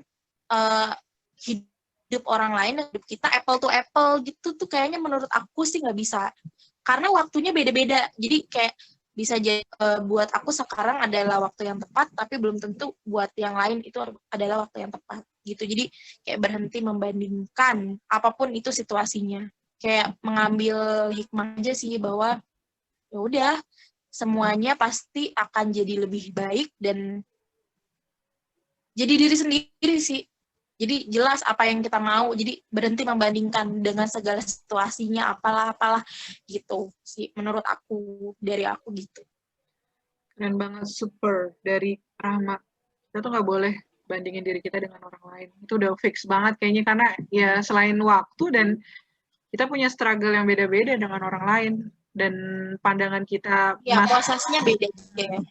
hidup orang lain dan hidup kita apple to apple gitu tuh, kayaknya menurut aku sih nggak bisa. Karena waktunya beda-beda. Jadi kayak bisa jadi buat aku sekarang adalah waktu yang tepat, tapi belum tentu buat yang lain itu adalah waktu yang tepat gitu. Jadi kayak berhenti membandingkan apapun itu situasinya. Kayak mengambil hikmah aja sih bahwa ya udah, semuanya pasti akan jadi lebih baik dan jadi diri sendiri sih. Jadi jelas apa yang kita mau, jadi berhenti membandingkan dengan segala situasinya, apalah gitu sih menurut aku, dari aku gitu. Keren banget, super, dari Rahmat. Kita tuh nggak boleh bandingin diri kita dengan orang lain. Itu udah fix banget kayaknya, karena ya selain waktu dan kita punya struggle yang beda-beda dengan orang lain. Dan pandangan kita... Ya, prosesnya beda juga.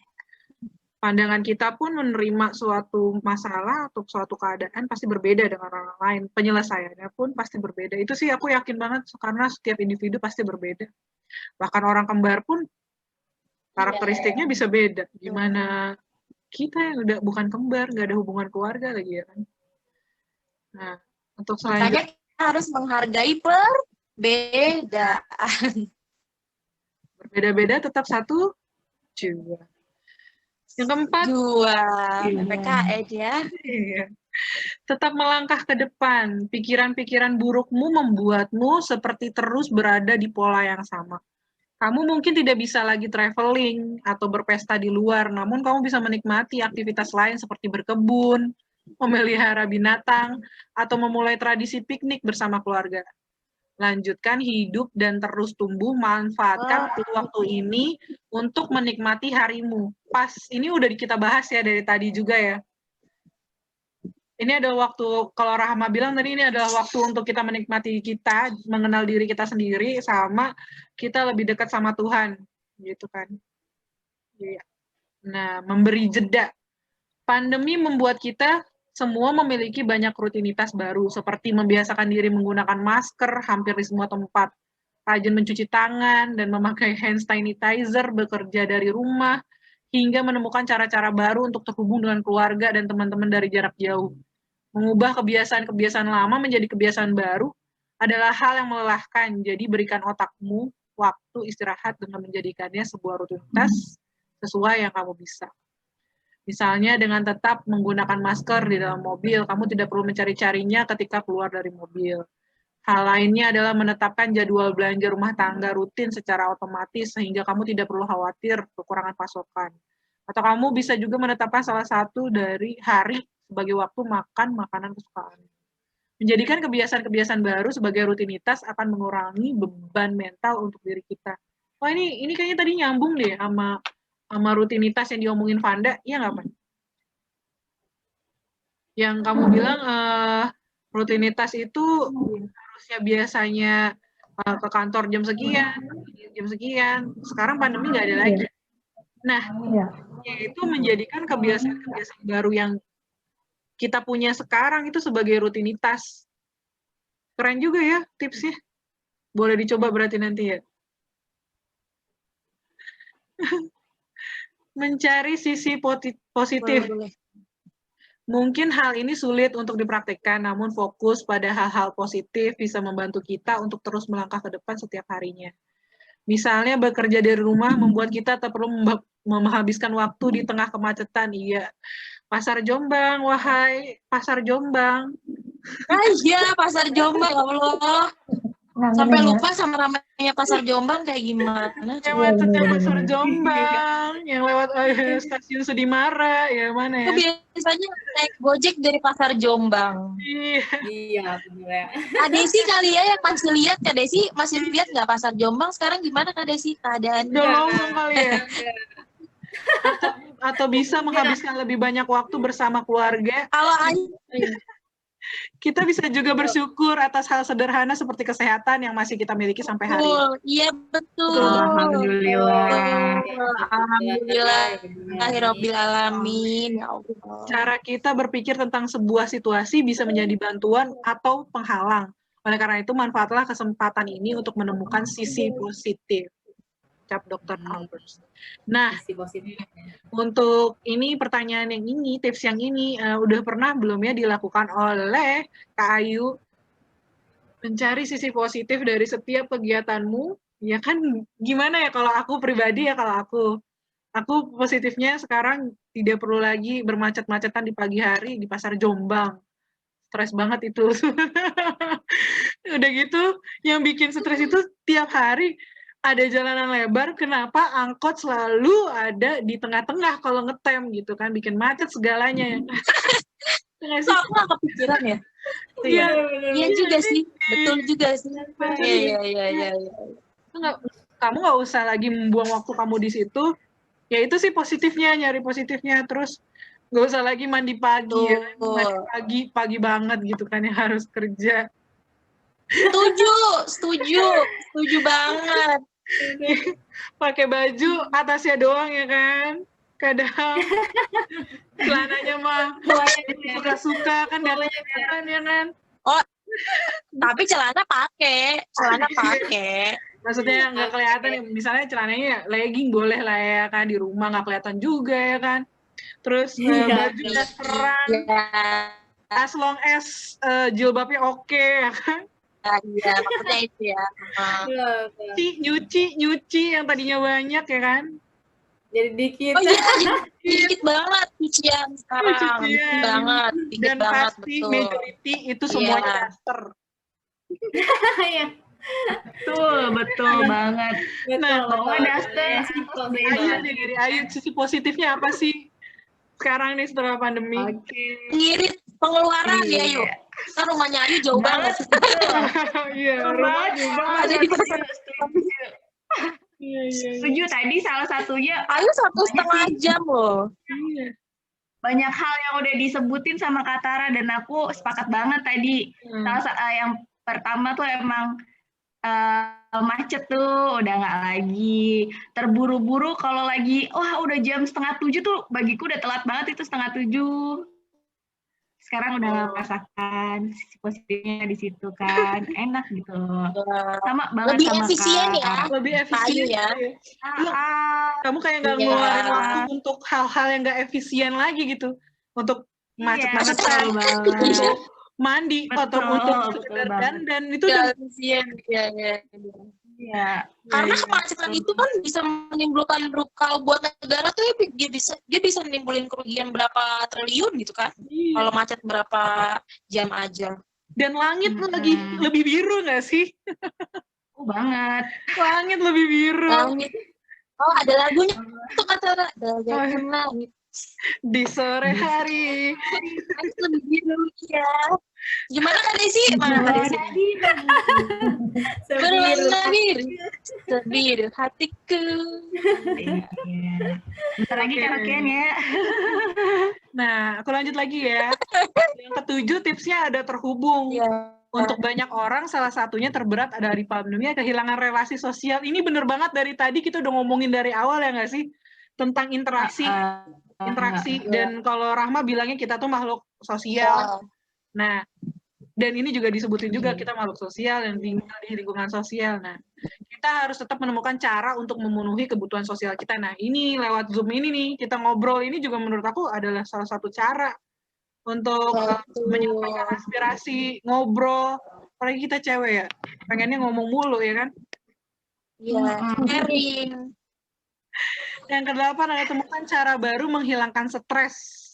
Pandangan kita pun menerima suatu masalah atau suatu keadaan pasti berbeda dengan orang lain. Penyelesaiannya pun pasti berbeda. Itu sih aku yakin banget, karena setiap individu pasti berbeda. Bahkan orang kembar pun karakteristiknya bisa beda. Gimana kita yang udah bukan kembar, nggak ada hubungan keluarga lagi ya kan. Nah, untuk makanya kita harus menghargai perbedaan. Berbeda-beda tetap satu jiwa. Yang keempat, PKN ya. Iya. Tetap melangkah ke depan. Pikiran-pikiran burukmu membuatmu seperti terus berada di pola yang sama. Kamu mungkin tidak bisa lagi traveling atau berpesta di luar, namun kamu bisa menikmati aktivitas lain seperti berkebun, memelihara binatang, atau memulai tradisi piknik bersama keluarga. Lanjutkan hidup dan terus tumbuh, manfaatkan waktu ini untuk menikmati harimu. Pas, ini udah kita bahas ya dari tadi juga ya. Ini adalah waktu, kalau Rahma bilang tadi, ini adalah waktu untuk kita menikmati kita, mengenal diri kita sendiri, sama kita lebih dekat sama Tuhan, gitu kan. Nah, memberi jeda. Pandemi membuat kita semua memiliki banyak rutinitas baru, seperti membiasakan diri menggunakan masker hampir di semua tempat, rajin mencuci tangan dan memakai hand sanitizer, bekerja dari rumah, hingga menemukan cara-cara baru untuk terhubung dengan keluarga dan teman-teman dari jarak jauh. Mengubah kebiasaan-kebiasaan lama menjadi kebiasaan baru adalah hal yang melelahkan, jadi berikan otakmu waktu istirahat dengan menjadikannya sebuah rutinitas sesuai yang kamu bisa. Misalnya dengan tetap menggunakan masker di dalam mobil, kamu tidak perlu mencari-carinya ketika keluar dari mobil. Hal lainnya adalah menetapkan jadwal belanja rumah tangga rutin secara otomatis sehingga kamu tidak perlu khawatir kekurangan pasokan. Atau kamu bisa juga menetapkan salah satu dari hari sebagai waktu makan makanan kesukaan. Menjadikan kebiasaan-kebiasaan baru sebagai rutinitas akan mengurangi beban mental untuk diri kita. Wah, ini kayaknya tadi nyambung deh sama rutinitas yang diomongin Vanda, iya nggak, Pak? Yang kamu bilang rutinitas itu harusnya biasanya ke kantor jam sekian, sekarang pandemi nggak ada lagi. Nah, itu menjadikan kebiasaan-kebiasaan baru yang kita punya sekarang itu sebagai rutinitas. Keren juga ya tipsnya. Boleh dicoba berarti nanti ya. Mencari sisi positif. Boleh. Mungkin hal ini sulit untuk dipraktikkan, namun fokus pada hal-hal positif bisa membantu kita untuk terus melangkah ke depan setiap harinya. Misalnya bekerja dari rumah membuat kita tak perlu menghabiskan waktu di tengah kemacetan. Iya. Pasar Jombang, wahai Pasar Jombang. Iya, Pasar Jombang, ya Allah. Sampai lupa sama ramainya Pasar Jombang kayak gimana. Yang macetnya Pasar Jombang, yang lewat stasiun Sudimara, ya mana ya? Aku biasanya naik Gojek dari Pasar Jombang. Iya, bener ya. Kak Desi kali ya yang masih lihat, Kak Desi masih lihat nggak Pasar Jombang sekarang gimana Kak Desi keadaannya? Udah lama kali ya. Atau bisa menghabiskan lebih banyak waktu bersama keluarga. Kalau kita bisa juga bersyukur atas hal sederhana seperti kesehatan yang masih kita miliki sampai hari ini. Iya betul. Alhamdulillah. Alhamdulillah. Alamin. Ya Allah. Cara kita berpikir tentang sebuah situasi bisa menjadi bantuan atau penghalang. Oleh karena itu, manfaatlah kesempatan ini untuk menemukan sisi positif. Cap Dr. Albers. Nah, untuk ini pertanyaan yang ini, tips yang ini, udah pernah belum ya dilakukan oleh Kak Ayu? Mencari sisi positif dari setiap kegiatanmu, ya kan gimana ya kalau aku pribadi ya, kalau aku positifnya sekarang tidak perlu lagi bermacet-macetan di pagi hari di Pasar Jombang. Stres banget itu. Udah gitu, yang bikin stres itu tiap hari ada jalanan lebar, kenapa angkot selalu ada di tengah-tengah kalau ngetem gitu kan, bikin macet segalanya ya. Aku nggak kepikiran ya. Iya juga sih, betul juga sih. Iya. Kamu nggak usah lagi membuang waktu kamu di situ. Ya itu sih positifnya, nyari positifnya. Terus nggak usah lagi mandi pagi ya, mandi pagi banget gitu kan yang harus kerja. Setuju banget. Pakai baju atasnya doang ya kan, kadang celananya mah suka-suka kan kan ya kan. Oh, tapi celana pakai. Maksudnya nggak kelihatan ya, misalnya celananya legging boleh lah ya kan, di rumah nggak kelihatan juga ya kan. Terus baju terang, as long as jilbabnya oke ya kan. Iya, maksudnya itu ya. Nyuci yang tadinya banyak ya kan. Jadi dikit. Oh iya, dikit banget cucian sekarang. Dikit banget. Dan pasti majority itu semuanya daster. Betul banget. Nah, Bawa daster Sisi atas positif. Ayu beda. nih dari Ayu, sisi positifnya apa sih sekarang nih setelah pandemi? Oke. Ngirit pengeluaran ya Iya. yuk. Kan rumahnya Ayu jauh banget. Betul. Iya, Betul rumah banget. jauh Ada banget. di pasar. Setuju. Iya, iya, iya. Setuju tadi salah satunya Ayu 1,5 jam loh. Iya. banyak hal yang udah disebutin sama Kak Tara dan aku sepakat banget tadi. Yang pertama tuh emang macet tuh udah nggak lagi. Terburu-buru kalau lagi udah jam 6:30 tuh bagiku udah telat banget itu 6:30. Sekarang udah nggak merasakan sisi positifnya di situ kan, enak gitu. Sama banget Lebih sama efisien Kak ya. Tara. Lebih efisien ya. Kamu kayak nggak Iya. ngeluarin waktu untuk hal-hal yang nggak efisien lagi gitu. Untuk macet-macetan, untuk mandi, atau untuk sekedar dandan. Itu udah efisien. Iya. Karena kemacetan itu kan bisa menimbulkan kalau buat negara tuh dia bisa menimbulkan kerugian berapa triliun gitu kan. Iya. Kalau macet berapa jam aja. Dan langit lagi lebih biru nggak sih? Banget. Langit lebih biru. Langit. Oh, ada lagunya tuh Kak Tara. Bagaikan langit. Di sore hari. Langit lebih biru ya. Gimana Kak Desi? Mana Kak Desi? Berwarna biru. Sebiru hatiku. Iya. Bentar lagi karaokean ya. Nah, aku lanjut lagi ya. Yang ketujuh tipsnya ada terhubung. Iya. Untuk banyak orang, salah satunya terberat dari pandemi, kehilangan relasi sosial. Ini bener banget dari tadi kita udah ngomongin dari awal ya nggak sih? Tentang interaksi. Dan kalau Rahma bilangnya kita tuh makhluk sosial. Nah, dan ini juga disebutin juga kita makhluk sosial yang tinggal di lingkungan sosial. Nah, kita harus tetap menemukan cara untuk memenuhi kebutuhan sosial kita. Nah, ini lewat Zoom ini nih, kita ngobrol ini juga menurut aku adalah salah satu cara untuk menyampaikan aspirasi, ngobrol. Apalagi kita cewek ya, pengennya ngomong mulu ya kan? Iya, sharing. Yang ke-8 adalah temukan cara baru menghilangkan stres.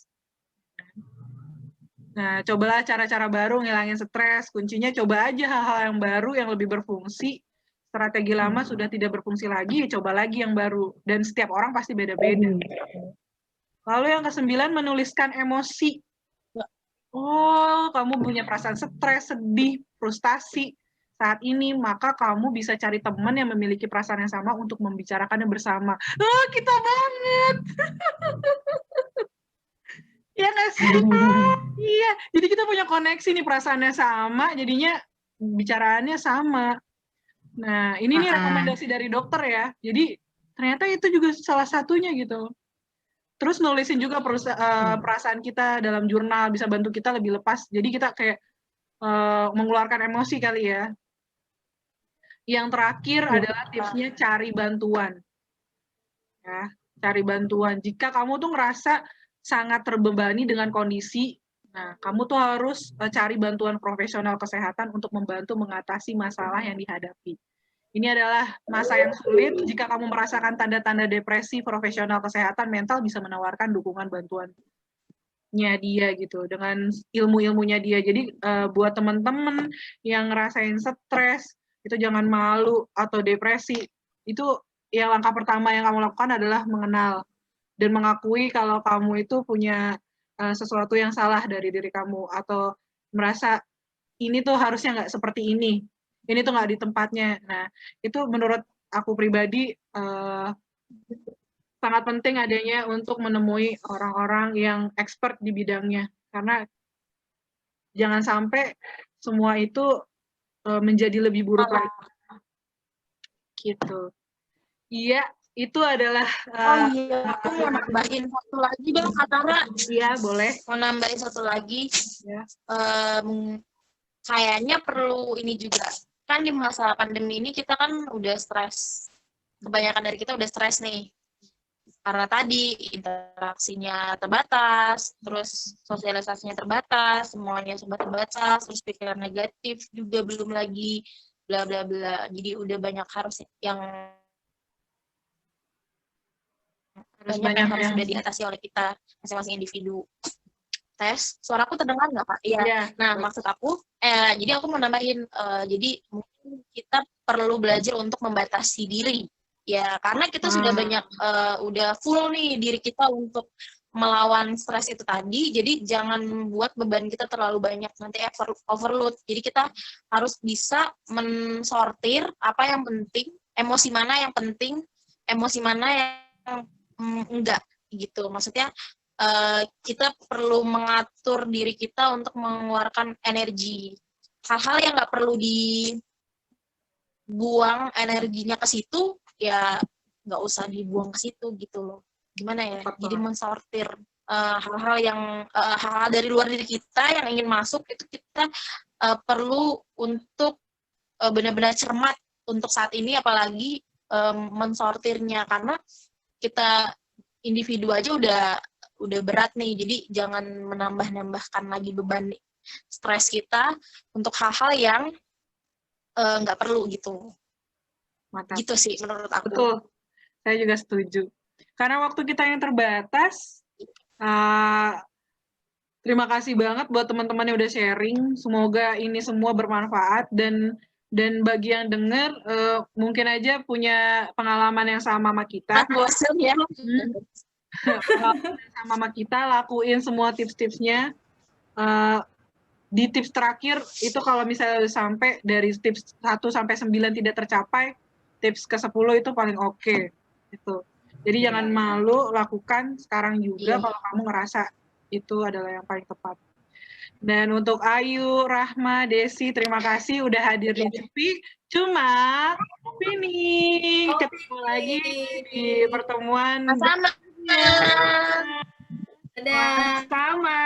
Nah, cobalah cara-cara baru ngilangin stres. Kuncinya coba aja hal-hal yang baru yang lebih berfungsi. Strategi lama sudah tidak berfungsi lagi, coba lagi yang baru. Dan setiap orang pasti beda-beda. Lalu yang ke-9, menuliskan emosi. Oh, kamu punya perasaan stres, sedih, frustasi saat ini, maka kamu bisa cari teman yang memiliki perasaan yang sama untuk membicarakannya bersama. Oh, kita banget. Ya nggak sih? Iya, jadi kita punya koneksi nih, perasaannya sama, jadinya bicaraannya sama. Nah, ini nih rekomendasi dari dokter ya. Jadi ternyata itu juga salah satunya gitu. Terus nulisin juga perasaan kita dalam jurnal, bisa bantu kita lebih lepas. Jadi kita kayak mengeluarkan emosi kali ya. Yang terakhir adalah tipsnya cari bantuan. Ya, cari bantuan. Jika kamu tuh ngerasa sangat terbebani dengan kondisi, nah kamu tuh harus cari bantuan profesional kesehatan untuk membantu mengatasi masalah yang dihadapi. Ini adalah masa yang sulit. Jika kamu merasakan tanda-tanda depresi, profesional kesehatan mental bisa menawarkan dukungan bantuannya dia gitu, dengan ilmu-ilmunya dia. Jadi buat teman-teman yang ngerasain stres, itu jangan malu atau depresi. Itu yang langkah pertama yang kamu lakukan adalah mengenal dan mengakui kalau kamu itu punya sesuatu yang salah dari diri kamu, atau merasa ini tuh harusnya nggak seperti ini tuh nggak di tempatnya. Nah, itu menurut aku pribadi sangat penting adanya untuk menemui orang-orang yang expert di bidangnya, karena jangan sampai semua itu menjadi lebih buruk lagi. Gitu. Iya, itu adalah Aku mau nambahin satu lagi dong, Kak Tara. Iya, boleh. Mau nambahin satu lagi. Ya. Kayaknya perlu ini juga. Kan di masa pandemi ini kita kan udah stres. Kebanyakan dari kita udah stres nih. Karena tadi interaksinya terbatas, terus sosialisasinya terbatas, semuanya serba terbatas, terus pikiran negatif juga belum lagi, bla bla bla. Jadi udah banyak harus banyak yang harus sudah diatasi oleh kita masing-masing individu. tes. Suaraku terdengar nggak, Kak? Iya. Iya. Nah, maksud aku, jadi aku mau nambahin, jadi mungkin kita perlu belajar untuk membatasi diri. Ya, karena kita sudah banyak, udah full nih diri kita untuk melawan stres itu tadi, jadi jangan membuat beban kita terlalu banyak, nanti overload. Jadi kita harus bisa mensortir apa yang penting, emosi mana yang penting, emosi mana yang enggak, gitu. Maksudnya, kita perlu mengatur diri kita untuk mengeluarkan energi. Hal-hal yang nggak perlu dibuang energinya ke situ, ya nggak usah dibuang ke situ gitu loh. Gimana ya? Tepat Jadi banget. mensortir hal-hal yang hal-hal dari luar diri kita yang ingin masuk itu kita perlu untuk benar-benar cermat untuk saat ini, apalagi mensortirnya, karena kita individu aja udah berat nih, jadi jangan menambah-nambahkan lagi beban stres kita untuk hal-hal yang nggak perlu gitu. Mantap. Gitu sih menurut aku. Betul, saya juga setuju. Karena waktu kita yang terbatas, terima kasih banget buat teman-teman yang udah sharing. Semoga ini semua bermanfaat dan bagi yang dengar mungkin aja punya pengalaman yang sama sama kita. Bosen ya. Pengalaman yang sama sama kita, lakuin semua tips-tipsnya. Di tips terakhir itu kalau misalnya sampai dari tips 1 sampai 9 tidak tercapai, tips ke-10 itu paling oke. Gitu. Jadi jangan malu, lakukan sekarang juga kalau kamu ngerasa itu adalah yang paling tepat. Dan untuk Ayu, Rahma, Desi, terima kasih udah hadir di Cupi. Cuma ini ketemu lagi di pertemuan Sama. Dadah. Sama.